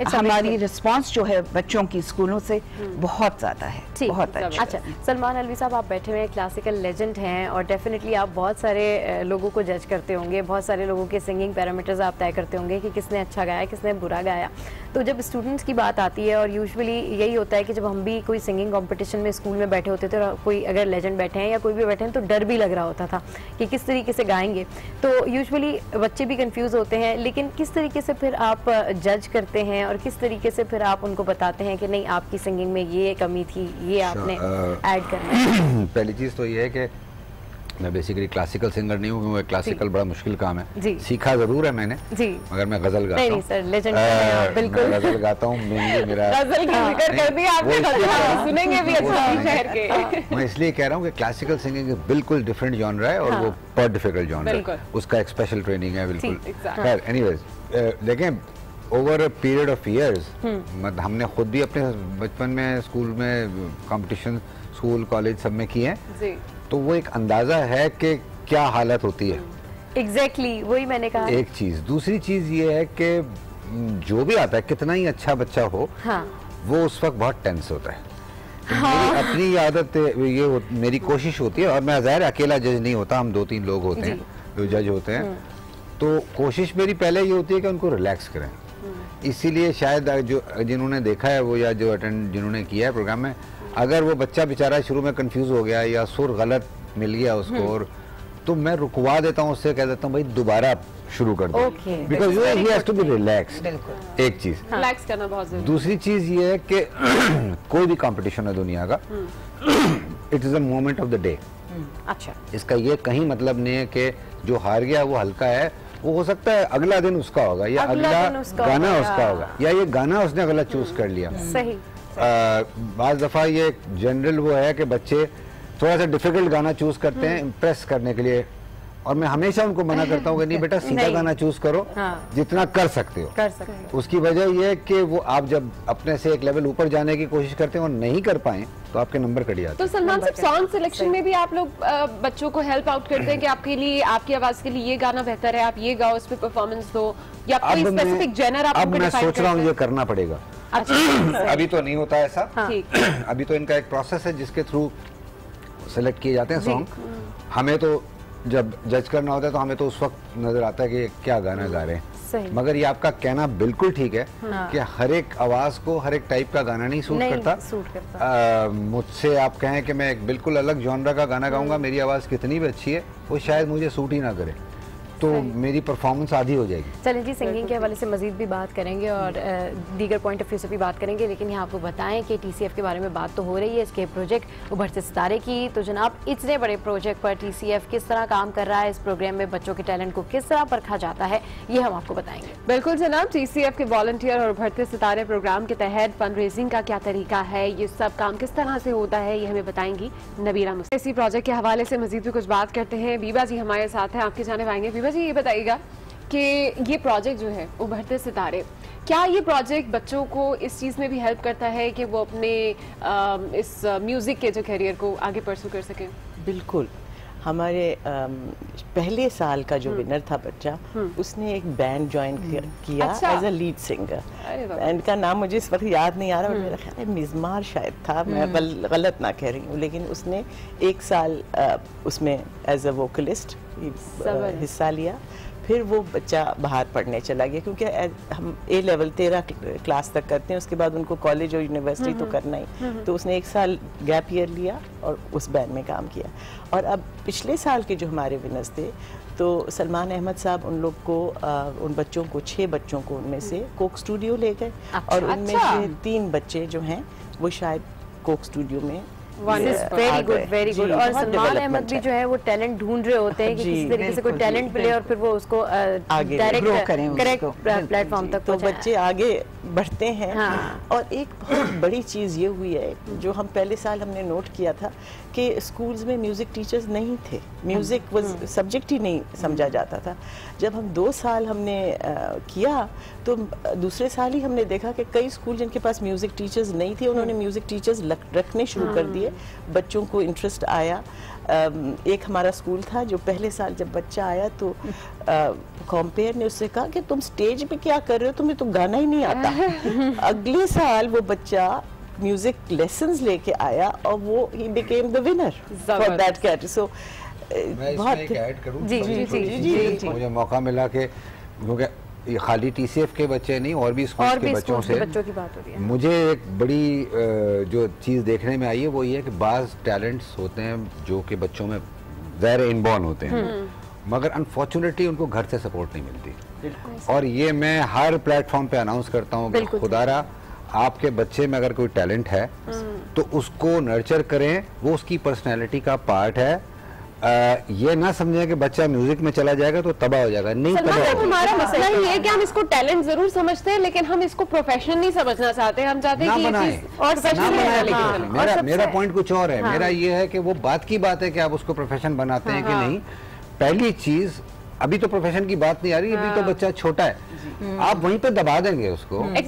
हमारी रिस्पांस जो है बच्चों की स्कूलों से बहुत ज़्यादा है, बहुत अच्छा। सलमान अलवी साहब, आप बैठे हुए क्लासिकल लेजेंड हैं और डेफिनेटली आप बहुत सारे लोगों को जज करते होंगे, बहुत सारे लोगों के सिंगिंग पैरामीटर्स आप तय करते होंगे कि किसने अच्छा गाया, किसने बुरा गाया। तो जब स्टूडेंट्स की बात आती है, और यूजुअली यही होता है कि जब हम भी कोई सिंगिंग कॉम्पिटिशन में स्कूल में बैठे होते थे और कोई अगर लेजेंड बैठे हैं या कोई भी बैठे हैं तो डर भी लग रहा होता था कि किस तरीके से गाएंगे। तो यूजुअली बच्चे भी कंफ्यूज होते हैं, लेकिन किस तरीके से फिर आप जज करते हैं और किस तरीके से फिर आप उनको बताते हैं कि नहीं आपकी सिंगिंग में ये कमी थी, ये आपने ऐड करना है? पहली चीज़ तो ये है कि मैं बेसिकली क्लासिकल सिंगर नहीं हूँ, क्योंकि क्लासिकल बड़ा मुश्किल काम है। सीखा जरूर है मैंने जी, मगर मैं गजल गाता हूँ। नहीं सर, लेजेंड बिल्कुल गजल गाता हूँ। मेरा गजल की जिक्र कर दिया आपने, गजल सुनेंगे भी अच्छा शहर के। मैं इसलिए कह रहा हूँ कि क्लासिकल सिंगिंग बिल्कुल डिफरेंट जॉनर है और वो बहुत डिफिकल्ट जॉनर है, उसका एक स्पेशल ट्रेनिंग है बिल्कुल। खैर एनीवेज, देखें over a period of years, मतलब हमने खुद भी अपने बचपन में स्कूल में कंपटीशन स्कूल कॉलेज सब में किए हैं, तो वो एक अंदाजा है कि क्या हालत होती है। एग्जैक्टली वही मैंने कहा। एक चीज, दूसरी चीज ये है कि जो भी आता है कितना ही अच्छा बच्चा हो, वो उस वक्त बहुत टेंस होता है। मेरी अपनी आदत ये मेरी कोशिश होती है, और मैं ज़ाहिर अकेला जज नहीं होता, हम 2-3 लोग होते हैं जो जज होते हैं, तो कोशिश मेरी पहले ये होती है कि उनको रिलैक्स करें। इसीलिए शायद जो जिन्होंने देखा है वो, या जो अटेंड जिन्होंने किया है प्रोग्राम में, अगर वो बच्चा बेचारा शुरू में कंफ्यूज हो गया या सुर गलत मिल गया उसको, और तो मैं रुकवा देता हूँ, उससे कह देता हूँ भाई दोबारा शुरू कर दो, because you have to be relaxed. एक चीज रिलैक्स करना बहुत जरूरी। दूसरी चीज ये है कि कोई भी कंपटीशन है दुनिया का, it is a moment of the day. अच्छा, इसका ये कहीं मतलब नहीं है कि जो हार गया वो हल्का है, वो हो सकता है अगला दिन उसका होगा या अगला गाना उसका होगा, या ये गाना उसने गलत चूज कर लिया। सही। बाज़ दफा ये जनरल वो है कि बच्चे थोड़ा सा डिफिकल्ट गाना चूज करते हैं इम्प्रेस करने के लिए, और मैं हमेशा उनको मना करता हूँ कि नहीं बेटा सीधा गाना चूज करो, जितना कर सकते हो। उसकी वजह यह है कि वो आप जब अपने से एक लेवल ऊपर जाने की कोशिश करते हैं और नहीं कर पाए तो आपके नंबर कट जाते हैं। तो सलमान साहब, सॉन्ग सिलेक्शन में भी आप लोग बच्चों को हेल्प आउट करते हैं कि आपके लिए, आपकी आवाज के लिए ये गाना बेहतर है, आप ये गाओ, उस पर परफॉर्मेंस दो, या कोई स्पेसिफिक जेनर आप? अब मैं सोच रहा हूँ ये करना पड़ेगा। अभी तो नहीं होता ऐसा, अभी तो इनका एक प्रोसेस है जिसके थ्रू सेलेक्ट किए जाते हैं सॉन्ग। हमें तो जब जज करना होता है तो हमें तो उस वक्त नजर आता है कि क्या गाना गा रहे हैं। मगर ये आपका कहना बिल्कुल ठीक है कि हर एक आवाज को हर एक टाइप का गाना नहीं सूट करता। मुझसे आप कहें कि मैं एक बिल्कुल अलग जॉनरा का गाना गाऊंगा, मेरी आवाज कितनी भी अच्छी है वो शायद मुझे सूट ही ना करे, तो मेरी परफॉर्मेंस आधी हो जाएगी। चलिए जी, सिंगिंग के हवाले से मजीद भी बात करेंगे और दीगर पॉइंट ऑफ व्यू से भी बात करेंगे, लेकिन यहाँ आपको बताएं कि TCF के बारे में बात तो हो रही है, इसके प्रोजेक्ट उभरते सितारे की। तो जनाब, इतने बड़े प्रोजेक्ट पर TCF किस तरह काम कर रहा है, इस प्रोग्राम में बच्चों के टैलेंट को किस तरह परखा जाता है, ये हम आपको बताएंगे। बिल्कुल जनाब, TCF के वॉलंटियर और उभरते सितारे प्रोग्राम के तहत फंड रेजिंग का क्या तरीका है, ये सब काम किस तरह से होता है, ये हमें बताएंगी नबीरा मुस्तफा। इसी प्रोजेक्ट के हवाले से मजीद भी कुछ बात करते हैं। बीबा जी हमारे साथ हैं, आपकी जानिब आएंगे। बीबा जी, ये बताइएगा कि ये प्रोजेक्ट जो है उभरते सितारे, क्या ये प्रोजेक्ट बच्चों को इस चीज़ में भी हेल्प करता है कि वो अपने इस म्यूज़िक के जो करियर को आगे परस्यू कर सकें? बिल्कुल। हमारे पहले साल का जो विनर था बच्चा, उसने एक बैंड ज्वाइन किया as a lead singer. Band का नाम मुझे इस वक्त याद नहीं आ रहा, मेरा ख्याल है मिज़मार शायद था, मैं गलत ना कह रही हूँ, लेकिन उसने एक साल उसमें एज अ वोकलिस्ट हिस्सा लिया। फिर वो बच्चा बाहर पढ़ने चला गया, क्योंकि हम A लेवल 13 क्लास तक करते हैं, उसके बाद उनको कॉलेज और यूनिवर्सिटी तो करना ही, तो उसने एक साल गैप ईयर लिया और उस बैंड में काम किया। और अब पिछले साल के जो हमारे विनर्स थे, तो सलमान अहमद साहब उन लोग को उन बच्चों को 6 बच्चों को उनमें से कोक स्टूडियो ले गए, और उनमें से 3 बच्चे जो हैं वो शायद कोक स्टूडियो में वेरी गुड, वेरी गुड। और सलमान अहमद भी जो है वो टैलेंट ढूंढ रहे होते हैं कि किसी तरीके से कोई टैलेंट मिले और फिर वो उसको डायरेक्ट करेक्ट प्लेटफॉर्म तक, तो बच्चे आगे बढ़ते हैं। और एक बहुत बड़ी चीज़ ये हुई है जो हम पहले साल हमने नोट किया था कि स्कूल्स में म्यूज़िक टीचर्स नहीं थे, म्यूज़िक वाज सब्जेक्ट ही नहीं समझा जाता था। जब हम 2 साल हमने किया तो दूसरे साल ही हमने देखा कि कई स्कूल जिनके पास म्यूज़िक टीचर्स नहीं थे, उन्होंने म्यूज़िक टीचर्स रखने शुरू कर दिए, बच्चों को इंटरेस्ट आया। एक हमारा स्कूल था जो पहले साल जब बच्चा आया तो कॉम्पेयर ने उससे कहा कि तुम स्टेज पे क्या कर रहे हो, तुम्हें तो गाना ही नहीं आता। अगले साल वो बच्चा म्यूजिक लेसन्स लेके आया और वो ही became the winner for that category. So बहुत ऐड करूं, जी, मुझे मौका मिला कि क्योंकि ये खाली TCF के बच्चे नहीं और भी स्कूल के बच्चों से की बात हो रही है, मुझे एक बड़ी जो चीज़ देखने में आई है वो ये है कि बाज़ टैलेंट्स होते हैं जो कि बच्चों में ज़ाहिर इनबॉर्न होते हैं, मगर अनफॉर्चुनेटली उनको घर से सपोर्ट नहीं मिलती। और ये मैं हर प्लेटफॉर्म पे अनाउंस करता हूँ कि खुदारा आपके बच्चे में अगर कोई टैलेंट है तो उसको नर्चर करें, वो उसकी पर्सनैलिटी का पार्ट है। ये ना समझें कि बच्चा म्यूजिक में चला जाएगा तो तबाह हो जाएगा, नहीं तबाह होगा। हमारा मसला ये है कि हम इसको टैलेंट जरूर समझते हैं, लेकिन हम इसको प्रोफेशन नहीं समझना चाहते। हम चाहते हैं कि ये चीज और मेरा पॉइंट कुछ और है। मेरा ये है कि वो बात की बात है कि आप उसको प्रोफेशन बनाते हैं कि नहीं। पहली चीज, अभी तो प्रोफेशन की बात नहीं आ रही, अभी तो बच्चा छोटा है, आप वहीं पे दबा देंगे उसको। मैं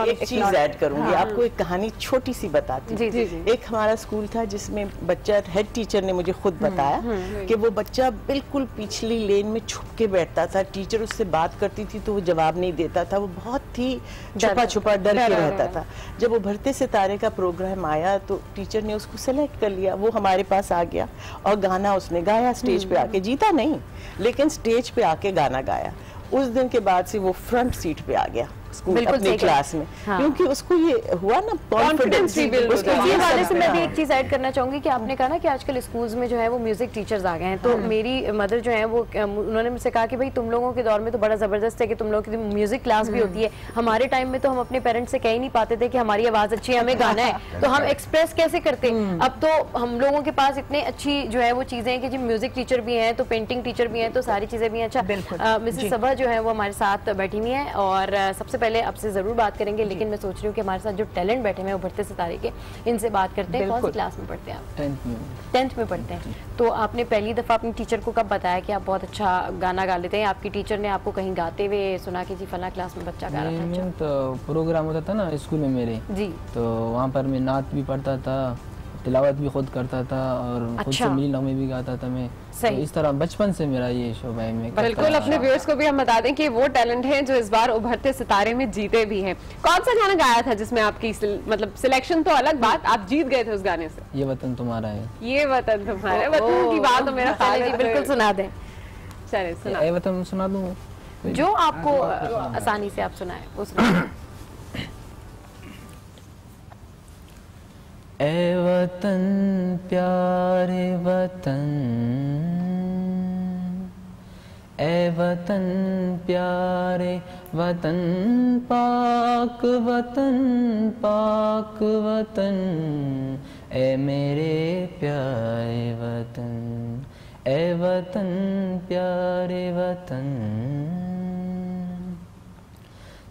एक चीज ऐड करूंगी, आपको एक कहानी छोटी सी बताती हूँ। एक हमारा स्कूल था जिसमें बच्चा, हेड टीचर ने मुझे खुद बताया कि वो बच्चा बिल्कुल पिछली लेन में छुप के बैठता था, टीचर उससे बात करती थी तो वो जवाब नहीं देता था, वो बहुत ही छुपा छुपा डर के रहता था। जब उभरते सितारे का प्रोग्राम आया तो टीचर ने उसको सेलेक्ट कर लिया, वो हमारे पास आ गया और गाना उसने गाया स्टेज पे आके। जीता नहीं, लेकिन स्टेज पे आके गाना गाया। उस दिन के बाद से वो फ्रंट सीट पे आ गया स्कूल अपनी क्लास में, क्योंकि उसको ये हुआ ना कॉन्फिडेंस। ये वाले से मैं भी एक चीज ऐड करना चाहूंगी कि आपने कहा ना कि आजकल स्कूल्स में जो है वो म्यूजिक टीचर्स आ गए हैं, तो मेरी मदर जो है वो उन्होंने मुझसे कहा कि भाई तुम लोगों के दौर में तो बड़ा जबरदस्त है कि तुम लोगों की म्यूजिक क्लास भी होती है, हमारे टाइम में तो हम अपने पेरेंट्स से कह ही नहीं पाते थे कि हमारी आवाज अच्छी है, हमें गाना है, तो हम एक्सप्रेस कैसे करते। अब तो हम लोगों के पास इतने अच्छी जो है वो चीजें हैं कि जो म्यूजिक टीचर भी हैं, तो पेंटिंग टीचर भी हैं, तो सारी चीजें भी हैं। अच्छा, मिसेस सबा जो है वो हमारे साथ बैठी हुई है और सबसे पहले आपसे जरूर बात करेंगे, लेकिन मैं सोच रही हूँ कि हमारे साथ जो टैलेंट बैठे हुए हैं उभरते सितारे के, इनसे बात करते हैं। कौन सी क्लास में पढ़ते हैं आप? 10th में पढ़ते हैं। तो आपने पहली दफा अपनी टीचर को कब बताया कि आप बहुत अच्छा गाना गा लेते हैं? आपकी टीचर ने आपको कहीं गाते हुए सुना कि जी फला क्लास में बच्चा गा रहा था? तो प्रोग्राम होता था ना स्कूल में मेरे जी, तो वहाँ पर मैं नात भी पढ़ता था, तिलावत भी खुद करता था और खुद से मिली नगमे भी गाता था मैं। तो इस तरह बचपन से मेरा ये शोबा है। मैं बिल्कुल अपने व्यूअर्स को भी हम बता दें कि वो टैलेंट है जो इस बार उभरते सितारे में जीते भी हैं। कौन सा गाना गाया था जिसमें आपकी मतलब सिलेक्शन तो अलग बात, आप जीत गए थे उस गाने से? ये वतन तुम्हारा है। ये वतन तुम्हारा है, वतन की बात तो मेरा ख्याल है बिल्कुल सुना दें। चलिए सुना। ये वतन सुना दूं जो आपको आसानी से आप सुनाए वो सुना। ए वतन प्यारे वतन, ए वतन प्यारे वतन, पाक वतन पाक वतन, ए मेरे प्यारे वतन, ए वतन प्यारे वतन,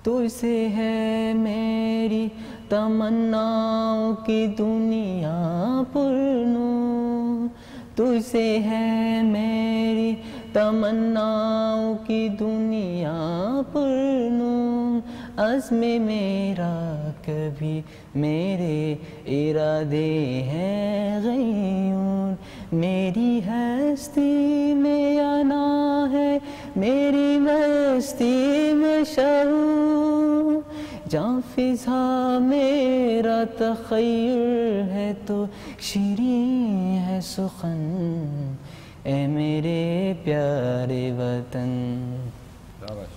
तुझसे है मेरी तमन्नाओं की दुनिया पुरनूर, तुझसे है मेरी तमन्नाओं की दुनिया पुरनूर, अज़्मे मेरा कभी मेरे इरादे हैं गयूर, मेरी हस्ती में आना है मेरी मस्ती में शऊर, जहाँ फिजा मेरा तख़य्युर है तो शीरीं है सुखन, ए मेरे प्यारे वतन।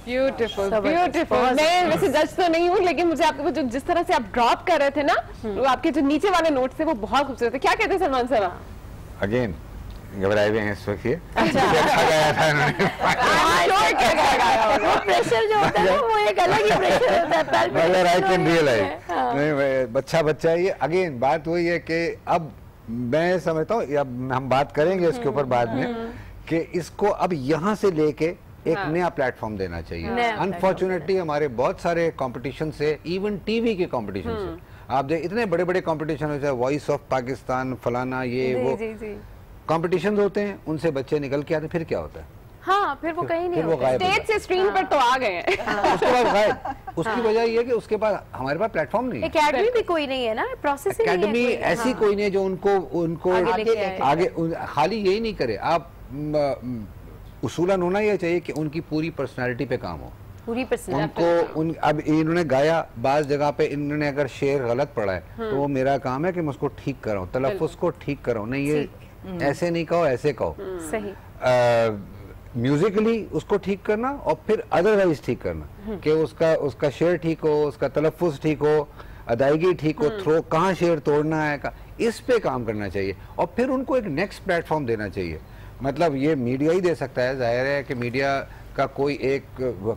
Beautiful beautiful. मैं वैसे जज तो नहीं हूँ, लेकिन मुझे आपको जो जिस तरह से आप ड्रॉप कर रहे थे ना, वो आपके जो नीचे वाले नोट थे वो बहुत खूबसूरत थे। क्या कहते हैं सलमान साहब? अगेन घबराए हुए हैं इस वक्त। ये अच्छा गाया था इन्होंने। वो प्रेशर जो होता है ना वो एक अलग ही प्रेशर होता है। मगर आई कैन रियलाइज नहीं अच्छा बच्चा है ये। अगेन बात वही है कि अब मैं समझता हूँ, अब हम बात करेंगे इसके ऊपर बाद में, कि इसको अब यहाँ से लेके एक नया प्लेटफॉर्म देना चाहिए। अनफॉर्चुनेटली हमारे बहुत सारे कंपटीशन से, इवन टीवी के कंपटीशन से आप देख, इतने बड़े बड़े कंपटीशन होते हैं, वॉइस ऑफ पाकिस्तान फलाना ये वो कंपटीशन होते हैं, उनसे बच्चे निकल के आते, फिर क्या होता है? हाँ, फिर वो कहीं नहीं होता। स्टेज से स्क्रीन पर तो आ गए हैं। उसके बाद गायब। उसकी वजह ये है कि उसके बाद हमारे पास प्लेटफॉर्म नहीं है। एकेडमी भी कोई नहीं है ना, प्रोसेस ही नहीं है। एकेडमी ऐसी कोई नहीं है जो उनको आगे खाली यही नहीं करे। आप उसूलन होना ये चाहिए कि उनकी पूरी पर्सनालिटी पे काम हो, पूरी उनको अब इन्होंने गाया, बाज जगह पे इन्होंने अगर शेर गलत पढ़ा है तो वो मेरा काम है कि मैं उसको ठीक कराऊं, तलफ़्फ़ुज़ को ठीक कराऊं, नहीं ये ऐसे नहीं कहो ऐसे कहो। सही। म्यूजिकली उसको ठीक करना और फिर अदरवाइज ठीक करना कि उसका शेर ठीक हो, उसका तलफ़्फ़ुज़ ठीक हो, अदायगी ठीक हो, थ्रो कहाँ शेर तोड़ना है इस पे काम करना चाहिए और फिर उनको एक नेक्स्ट प्लेटफॉर्म देना चाहिए। मतलब ये मीडिया ही दे सकता है, जाहिर है कि मीडिया का कोई एक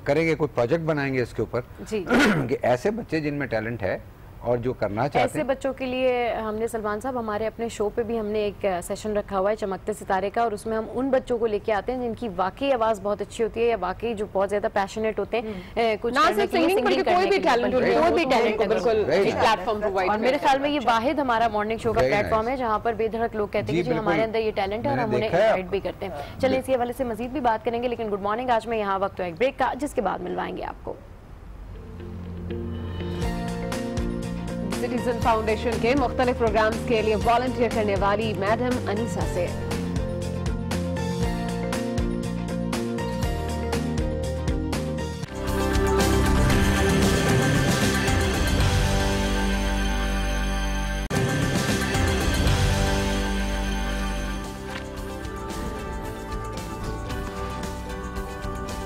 करेंगे, कोई प्रोजेक्ट बनाएंगे इसके ऊपर कि ऐसे बच्चे जिनमें टैलेंट है और जो करना चाहते हैं, ऐसे बच्चों के लिए हमने सलमान साहब हमारे अपने शो पे भी हमने एक सेशन रखा हुआ है चमकते सितारे का, और उसमें हम उन बच्चों को लेके आते हैं जिनकी वाकई आवाज़ बहुत अच्छी होती है या वाकई जो बहुत ज्यादा पैशनेट होते हैं, कुछ ना सिर्फ सिंगिंग बल्कि कोई भी टैलेंट को बिल्कुल एक प्लेटफॉर्म प्रोवाइड। और मेरे ख्याल में ये वाहिद हमारा मॉर्निंग शो का प्लेटफॉर्म है जहाँ पर बेधड़क लोग कहते हैं कि हमारे अंदर ये टैलेंट है और हम उन्हें इनवाइट भी करते हैं। चलिए इसी हवाले से मजीद भी बात करेंगे, लेकिन गुड मॉर्निंग आज में यहाँ वक्त एक ब्रेक का, जिसके बाद मिलवाएंगे आपको सिटीजन फाउंडेशन के मुख्तलिफ प्रोग्राम्स के लिए वॉलंटियर करने वाली मैडम अनीसा से।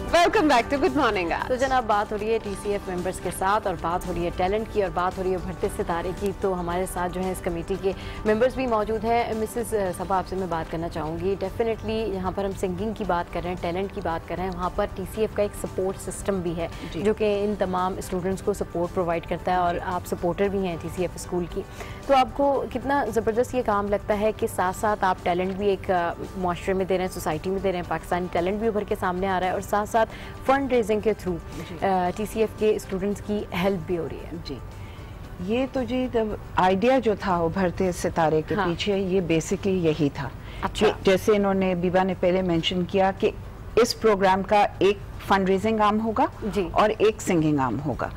Welcome back to good morning. तो जनाब, बात हो रही है TCF मेंबर्स के साथ और बात हो रही है टैलेंट की और बात हो रही है उभरते सितारे की। तो हमारे साथ जो है इस कमेटी के मेंबर्स भी मौजूद हैं। मिसेस सबा, आपसे मैं बात करना चाहूँगी। डेफिनेटली यहाँ पर हम सिंगिंग की बात कर रहे हैं, टैलेंट की बात कर रहे हैं, वहाँ पर TCF का एक सपोर्ट सिस्टम भी है जो कि इन तमाम स्टूडेंट्स को सपोर्ट प्रोवाइड करता है और आप सपोर्टर भी हैं TCF स्कूल की। तो आपको कितना ज़बरदस्त ये काम लगता है कि साथ साथ आप टैलेंट भी एक माशरे में दे रहे हैं, सोसाइटी में दे रहे हैं, पाकिस्तानी टैलेंट भी उभर के सामने आ रहा है और साथ साथ फंड रेजिंग के थ्रू TCF के स्टूडेंट्स की हेल्प भी हो रही है। जी, ये तो जी आइडिया जो था उभरते सितारे के पीछे, ये बेसिकली यही था। अच्छा। जैसे इन्होंने बीबा ने पहले मेंशन किया कि इस प्रोग्राम का एक फंड रेजिंग आर्म होगा और एक सिंगिंग आर्म होगा।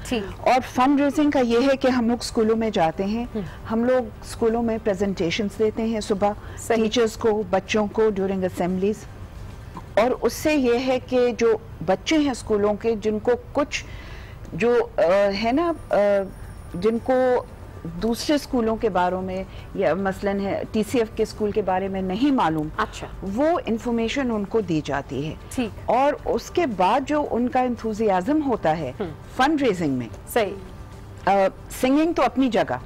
और फंड रेजिंग का ये है कि हम लोग स्कूलों में जाते हैं, हम लोग स्कूलों में प्रेजेंटेशंस देते हैं सुबह टीचर्स को, बच्चों को ड्यूरिंग असेंबलीज। और उससे ये है कि जो बच्चे हैं स्कूलों के, जिनको कुछ जो है ना, जिनको दूसरे स्कूलों के बारे में या मसलन है TCF के स्कूल के बारे में नहीं मालूम, अच्छा, वो इंफॉर्मेशन उनको दी जाती है। ठीक। और उसके बाद जो उनका इंथुजियाज्म होता है फंड रेजिंग में, सही, सिंगिंग तो अपनी जगह,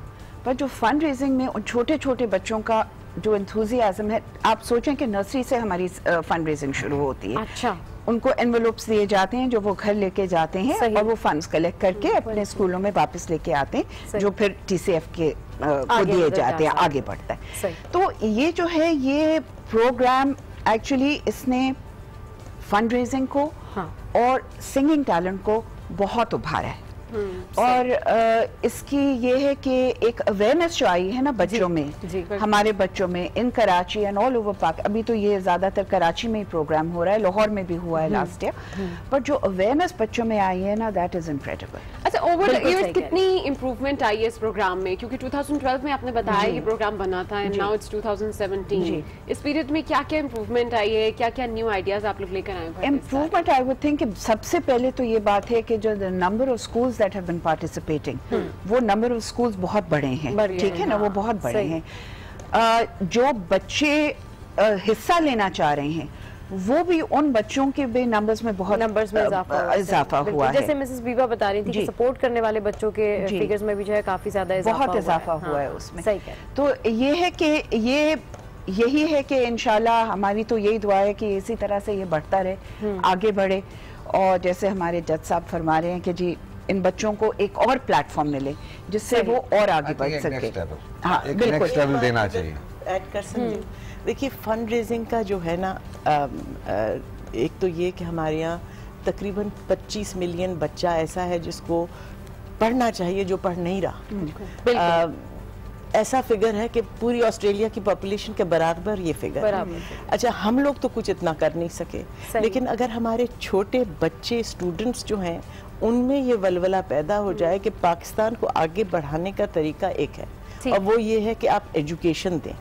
पर जो फंड रेजिंग में उन छोटे छोटे बच्चों का जो इंथुजियाज्म है, आप सोचें कि नर्सरी से हमारी फंड रेजिंग शुरू होती है। अच्छा। उनको एनवेलप्स दिए जाते हैं जो वो घर लेके जाते हैं और वो फंड्स कलेक्ट करके अपने स्कूलों में वापस लेके आते हैं, जो फिर TCF के को दिए जाते हैं, आगे बढ़ता है। तो ये जो है, ये प्रोग्राम एक्चुअली इसने फंड रेजिंग को और सिंगिंग टैलेंट को बहुत उभारा है। और इसकी ये है कि एक अवेयरनेस जो आई है ना बच्चों में, हमारे बच्चों में इन कराची एंड ऑल ओवर पाक, अभी तो ये ज्यादातर कराची में ही प्रोग्राम हो रहा है, लाहौर में भी हुआ है लास्ट ईयर, पर जो अवेयरनेस बच्चों में आई है ना, दैट इज इनक्रेडिबल। अच्छा, ओवर द इयर्स कितनी इंप्रूवमेंट आई है इस प्रोग्राम में? क्योंकि 2012 में आपने बताया ये प्रोग्राम बना था एंड नाउ इट्स 2017। इस पीरियड में क्या क्या इंप्रूवमेंट आई है, क्या क्या न्यू आइडियाज आप लोग लेकर आए हैं? इंप्रूवमेंट आई वुड थिंक सबसे पहले तो ये बात है कि जो number of schools that have been participating, वो नंबर ऑफ स्कूल्स बहुत बड़े हैं, ठीक है ना, वो बहुत बड़े हैं। जो बच्चे हिस्सा लेना चाह रहे हैं, वो भी उन बच्चों के भी नंबर्स में बहुत इजाफा हुआ है। जैसे मिसेस बीबा बता रही थी कि सपोर्ट करने वाले बच्चों के फिगर्स में भी जो है काफी ज्यादा बहुत इजाफा हुआ है उसमें। सही कह। तो ये है कि यही है कि इंशाल्लाह हमारी तो यही दुआ है कि इसी तरह से ये बढ़ता रहे, आगे बढ़े। और जैसे हमारे जज साहब फरमा रहे हैं कि जी इन बच्चों को एक और प्लेटफॉर्म मिले जिससे वो और आगे बढ़ सके। हाँ, नेक्स्ट लेवल देना चाहिए। ऐड कर सकते। देखिए, फंड रेजिंग का जो है ना, एक तो ये कि हमारे यहाँ तकरीबन 25 मिलियन बच्चा ऐसा है जिसको पढ़ना चाहिए, जो पढ़ नहीं रहा। ऐसा फिगर है कि पूरी ऑस्ट्रेलिया की पॉपुलेशन के बराबर ये फिगर है। अच्छा, हम लोग तो कुछ इतना कर नहीं सके, लेकिन अगर हमारे छोटे बच्चे स्टूडेंट्स जो हैं उनमें ये वलवला पैदा हो जाए कि पाकिस्तान को आगे बढ़ाने का तरीका एक है, और वो ये है कि आप एजुकेशन दें।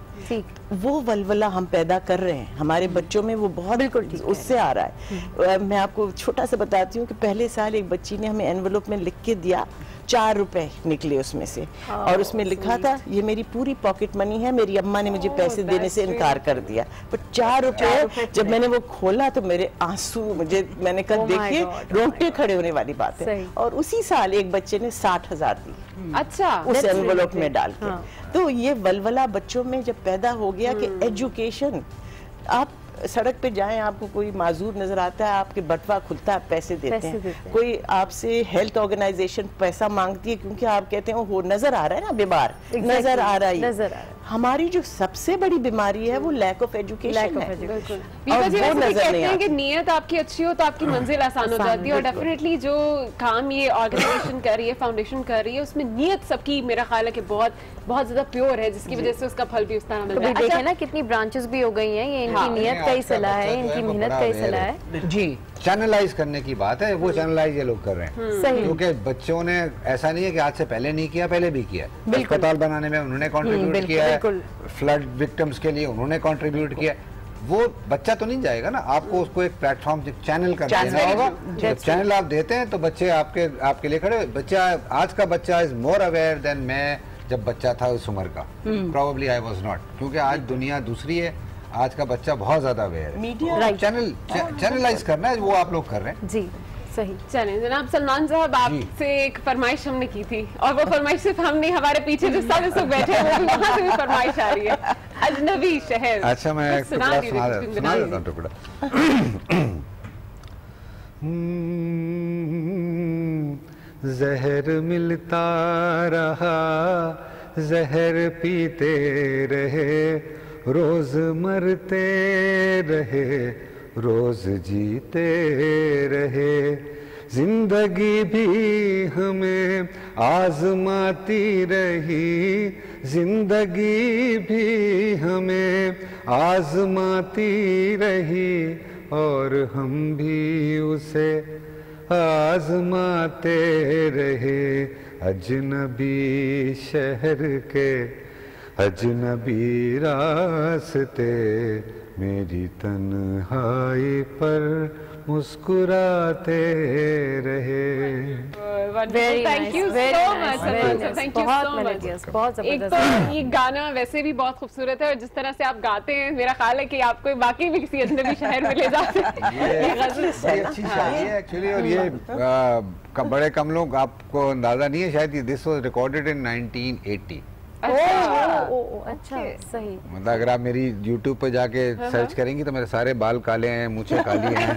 वो वलवला हम पैदा कर रहे हैं हमारे बच्चों में, वो बहुत बिल्कुल उससे आ रहा है। मैं आपको छोटा सा बताती हूँ कि पहले साल एक बच्ची ने हमें एनवेलप में लिख के दिया, 4 रुपए निकले उसमें से, और उसमें लिखा था ये मेरी पूरी पॉकेट मनी है, मेरी अम्मा ने मुझे पैसे देने से इनकार कर दिया। पर 4 रुपए जब मैंने वो खोला तो मेरे आंसू, मैंने कहा देखिए रोंगटे खड़े होने वाली बात है। और उसी साल एक बच्चे ने 60,000 दी, अच्छा, उस एनवेलप में डाल के। तो ये वलवला बच्चों में जब पैदा हो गया कि एजुकेशन, आप सड़क पे जाएं, आपको कोई माजूर नजर आता है, आपके बटवा खुलता है, पैसे देते हैं। कोई आपसे हेल्थ ऑर्गेनाइजेशन पैसा मांगती है क्योंकि आप कहते हैं वो नजर आ रहा है ना, बीमार नजर आ रहा है। हमारी जो सबसे बड़ी बीमारी है वो लैक ऑफ एजुकेशन है। कहते हैं कि नीयत आपकी अच्छी हो तो आपकी मंजिल आसान हो जाती है, और डेफिनेटली जो काम ये ऑर्गेनाइजेशन कर रही है, फाउंडेशन कर रही है, उसमें नीयत सबकी मेरा ख्याल है कि बहुत बहुत ज्यादा प्योर है, जिसकी वजह से उसका फल भी उस तरह मिल रहा है। देखिए ना कितनी ब्रांचेस भी हो गई हैं, ये इनकी नीयत का ही सलाह है, इनकी मेहनत का ही सलाह है। जी, चैनलाइज करने की बात है, वो चैनलाइज ये लोग कर रहे हैं, क्योंकि बच्चों ने ऐसा नहीं है कि आज से पहले नहीं किया, पहले भी किया। अस्पताल बनाने में उन्होंने कंट्रीब्यूट किया है, फ्लड विक्टिम्स के लिए उन्होंने कंट्रीब्यूट किया। वो बच्चा तो नहीं जाएगा ना, आपको उसको एक प्लेटफॉर्म चैनल का देना होगा। जब चैनल आप देते हैं तो बच्चे आपके लिए खड़े। बच्चा, आज का बच्चा इज मोर अवेयर देन मैं जब बच्चा था उस उम्र का। प्रोबेबली आई वाज नॉट, क्योंकि आज दुनिया दूसरी है। आज का बच्चा बहुत ज्यादा अवेयर है। मीडिया चैनलाइज करना है, वो आप लोग कर रहे हैं जी। सही। चलें जनाब सलमान साहब, आपसे एक फरमाइश हमने की थी और वो फरमाइश सिर्फ हम नहीं, हमारे पीछे जो सब इस वक्त बैठे हैं वो भी वहाँ से भी फरमाइश आ रही है। अजनबी शहर। अच्छा मैं सुना देता हूँ टुकड़ा। जहर मिलता रहा, जहर पीते रहे, रोज मरते रहे, रोज जीते रहे, जिंदगी भी हमें आजमाती रही, जिंदगी भी हमें आजमाती रही, और हम भी उसे आजमाते रहे। अजनबी शहर के अजनबी रास्ते, मेरी तन्हाई पर मुस्कुराते रहे। Thank you so much, thank you so much. बहुत एक तो ये गाना वैसे भी बहुत खूबसूरत है और जिस तरह से आप गाते हैं मेरा ख्याल है कि आपको वाकई भी किसी अजनबी शहर में ले जाते हैं। ये अच्छी शायरी है एक्चुअली, और ये बड़े कम लोग, आपको अंदाजा नहीं है शायद, दिस वाज रिकॉर्डेड इन 1980। अच्छा सही। मतलब अगर आप मेरी YouTube पे जाके सर्च करेंगी तो मेरे सारे बाल काले हैं, मूंछें काली हैं।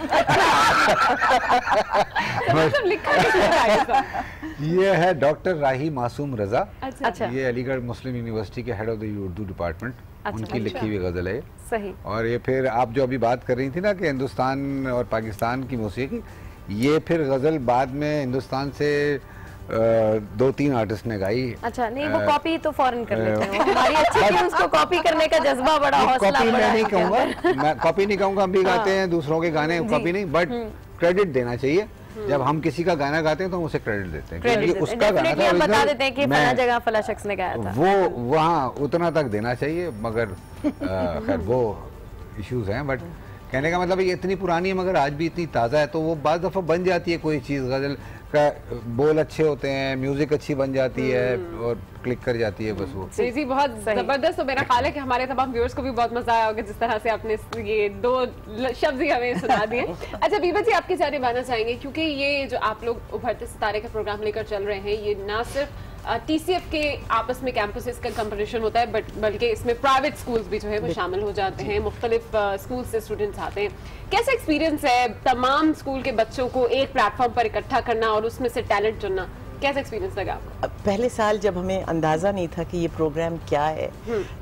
ये है डॉक्टर राही मासूम रजा। अच्छा। ये अलीगढ़ मुस्लिम यूनिवर्सिटी के head of the Urdu department, उनकी लिखी हुई गजल है। सही। और ये फिर आप जो अभी बात कर रही थी ना कि हिंदुस्तान और पाकिस्तान की मौसीकी, ये फिर गजल बाद में हिंदुस्तान से 2-3 आर्टिस्ट ने गाई। अच्छा, नहीं वो कॉपी तो फौरन कर लेते हैं, हमारी अच्छी थी, उसको कॉपी करने का जज्बा बड़ा, हौसला कॉपी बड़ा। मैं नहीं कहूँगा, मैं कॉपी नहीं कहूँगा, हम भी गाते हैं दूसरों के गाने, कॉपी नहीं, बट क्रेडिट देना चाहिए। जब हम किसी का गाना गाते हैं तो हम उसे क्रेडिट देते हैं, क्योंकि उसका गाना था, हम बता देते हैं कि फला जगह फला शख्स ने गाया था, वो वहाँ उतना तक देना चाहिए। मगर खैर वो इश्यूज हैं, बट कहने का मतलब ये इतनी पुरानी है मगर आज भी इतनी ताज़ा है, तो वो बाज़ दफ़ा बन जाती है कोई चीज़, गज़ल का बोल अच्छे होते हैं, म्यूजिक अच्छी बन जाती है और क्लिक कर जाती है, बस वो। जी बहुत जबरदस्त। तो मेरा ख्याल है कि हमारे तमाम व्यूअर्स को भी बहुत मजा आया होगा जिस तरह से आपने ये 2 शब्द ही हमें सुना दिए। अच्छा बीबा जी, आपकी जानिब आना चाहेंगे, क्योंकि ये जो आप लोग उभरते सितारे का प्रोग्राम लेकर चल रहे हैं, ये ना सिर्फ TCF के आपस में कैंपसेस का कंपटीशन होता है, बल्कि इसमें प्राइवेट स्कूल्स भी जो है वो शामिल हो जाते हैं, मुख्तलिफ स्कूल से स्टूडेंट्स आते हैं। कैसा एक्सपीरियंस है तमाम स्कूल के बच्चों को एक प्लेटफॉर्म पर इकट्ठा करना और उसमें से टैलेंट चुनना, कैसा एक्सपीरियंस लगा आपको? पहले साल जब हमें अंदाजा नहीं था कि ये प्रोग्राम क्या है,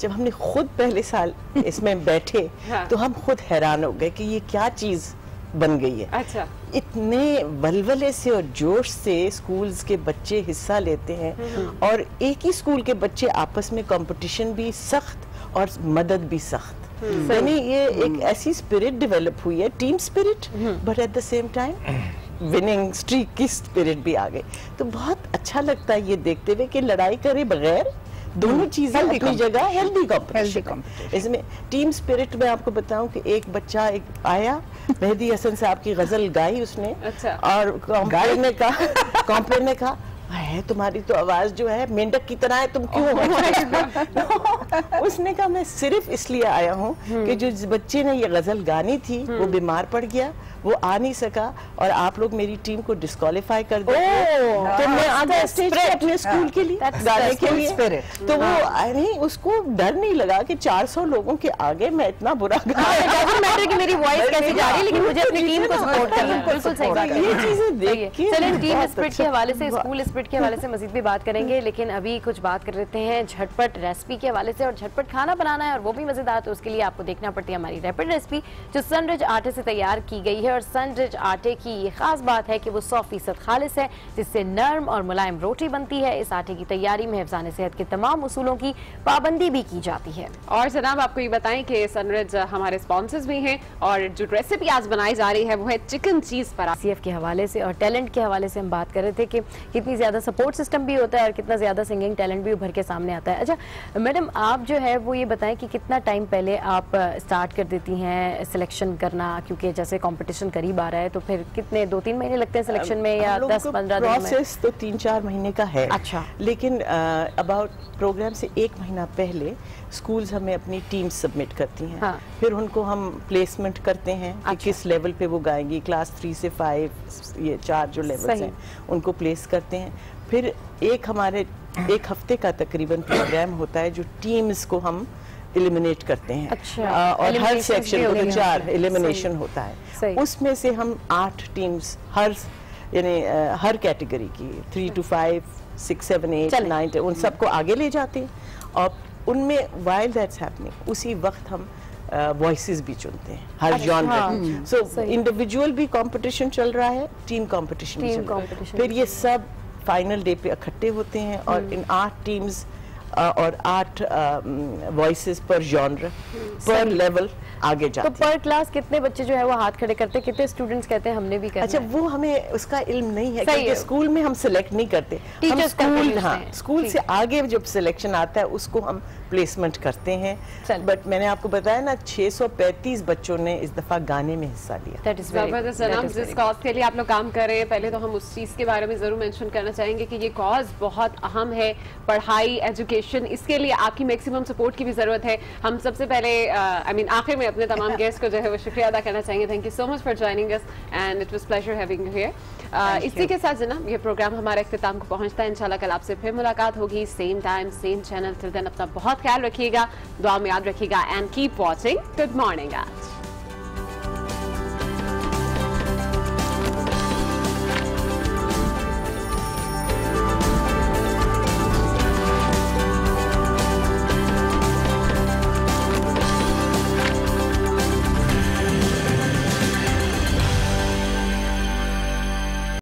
जब हमने खुद पहले साल इसमें बैठे तो हम खुद हैरान हो गए कि ये क्या चीज बन गई है। अच्छा। इतने वलवले से और जोश से स्कूल्स के बच्चे हिस्सा लेते हैं, और एक ही स्कूल के बच्चे आपस में कंपटीशन भी सख्त और मदद भी सख्त, यानी ये एक ऐसी स्पिरिट डेवलप हुई है, team spirit, but at the same time winning streak की स्पिरिट भी आ गई। तो बहुत अच्छा लगता है ये देखते हुए कि लड़ाई करे बगैर दोनों चीजें अपनी जगह हेल्दी कॉम्पिटिशन। इसमें टीम स्पिरिट में आपको बताऊं कि एक बच्चा आया, मेहदी हसन साहब की गजल गाई उसने। अच्छा। और कॉम्पेयर ने कहा है तुम्हारी तो आवाज जो है मेंढक की तरह है, तुम क्यों उसने कहा मैं सिर्फ इसलिए आया हूँ कि जो बच्चे ने ये गजल गानी थी वो बीमार पड़ गया, वो आ नहीं सका, और आप लोग मेरी टीम को डिस्क्वालीफाई कर दो, तो मैं आ गया स्टेज पे अपने स्कूल के लिए गाने के लिए। तो वो नहीं, उसको डर नहीं लगा कि 400 लोगों के आगे मैं इतना बुरा मैटर कि मेरी वॉइस कैसे जा रही है, लेकिन मुझे अपनी टीम को सपोर्ट करना है। बिल्कुल सही बात है, ये चीजें देख के चलें टीम स्पिरिट के हवाले से, स्कूल स्पिरिट के हवाले से मजीद भी बात करेंगे, लेकिन अभी कुछ बात कर लेते हैं झटपट रेसिपी के हवाले से। और झटपट खाना बनाना है और वो भी मजेदार, तो उसके लिए आपको देखना पड़ती है हमारी रैपिड रेसिपी जो सनरिच आटे से तैयार की गई है। और सनरिच आटे की ये खास बात है कि वो 100% खालिस है, जिससे नर्म और मुलायम रोटी बनती है। इस आटे की तैयारी में हिफ्ज़ान सेहत के तमाम उसूलों की पाबंदी भी की जाती है। और जनाब आपको ये बताएं कि सनरिच हमारे स्पॉन्सर्स भी हैं, और जो रेसिपी आज बनाई जा रही है वो है चिकन चीज पराठा। TCF के हवाले से और टैलेंट के हवाले से हम बात कर रहे थे कि कितनी ज्यादा सपोर्ट सिस्टम भी होता है और कितना ज्यादा सिंगिंग टैलेंट भी उभर के सामने आता है। अच्छा मैडम, आप जो है वो ये बताएं कि कितना टाइम पहले आप स्टार्ट कर देती हैं सिलेक्शन करना, क्योंकि जैसे कंपटीशन करीब आ रहा है तो फिर कितने 2-3 महीने लगते हैं सिलेक्शन में या 10-15 दिन में? प्रोसेस तो 3-4 महीने का है। अच्छा। लेकिन अबाउट प्रोग्राम से 1 महीना पहले स्कूल्स हमें अपनी टीम सबमिट करती हैं। हाँ। फिर उनको हम प्लेसमेंट करते हैं कि किस लेवल पे वो गाएंगी। क्लास 3 से 5 ये 4 जो लेवल्स हैं उनको प्लेस करते हैं। फिर हमारे 1 हफ्ते का तकरीबन प्रोग्राम होता है जो टीम्स को हम एलिमिनेट करते हैं। अच्छा। और हर सेक्शन को 4 एलिमिनेशन होता है। उसमें से हम 8 टीम्स हर कैटेगरी की 3 to 5, 6, 7, 8, 9 उन सबको आगे ले जाते हैं और उनमें व्हाइल दैट्स हैपनिंग उसी वक्त हम वॉइसेस भी चुनते हैं हर जॉनर। सो इंडिविजुअल भी कंपटीशन चल रहा है, टीम कंपटीशन भी चल रहा है। फिर ये सब फाइनल डे पे इकट्ठे होते हैं और इन 8 टीम्स और 8 वॉइसेस पर जॉनर पर लेवल आगे जाते हैं। तो पर क्लास कितने बच्चे जो है वो हाथ खड़े करते हैं, कितने स्टूडेंट्स कहते हैं हमने भी करना? अच्छा, वो हमें उसका इल्म नहीं है क्योंकि स्कूल में हम सिलेक्ट नहीं करते। हम स्कूल से आगे जब सिलेक्शन आता है उसको हम प्लेसमेंट करते हैं। बट मैंने आपको बताया ना 635 बच्चों ने इस दफा गाने में हिस्सा लिया। जिस कॉज के लिए आप लोग काम कर रहे हैं, पहले तो हम उस चीज के बारे में जरूर मेंशन करना चाहेंगे कि ये कॉज बहुत अहम है। पढ़ाई, एजुकेशन, इसके लिए आपकी मैक्सिमम सपोर्ट की भी जरूरत है। हम सबसे पहले आखिर में अपने तमाम गेस्ट को जो है वो शुक्रिया अदा करना चाहेंगे। Thank you so much for joining us and it was pleasure having you here. इसी के साथ जनाब ये प्रोग्राम हमारे इख्तिताम को पहुंचता है। इंशाल्लाह कल आपसे फिर मुलाकात होगी, same time same channel. Till then अपना बहुत ख्याल रखिएगा, दुआ में याद रखिएगा and keep watching good morning आज।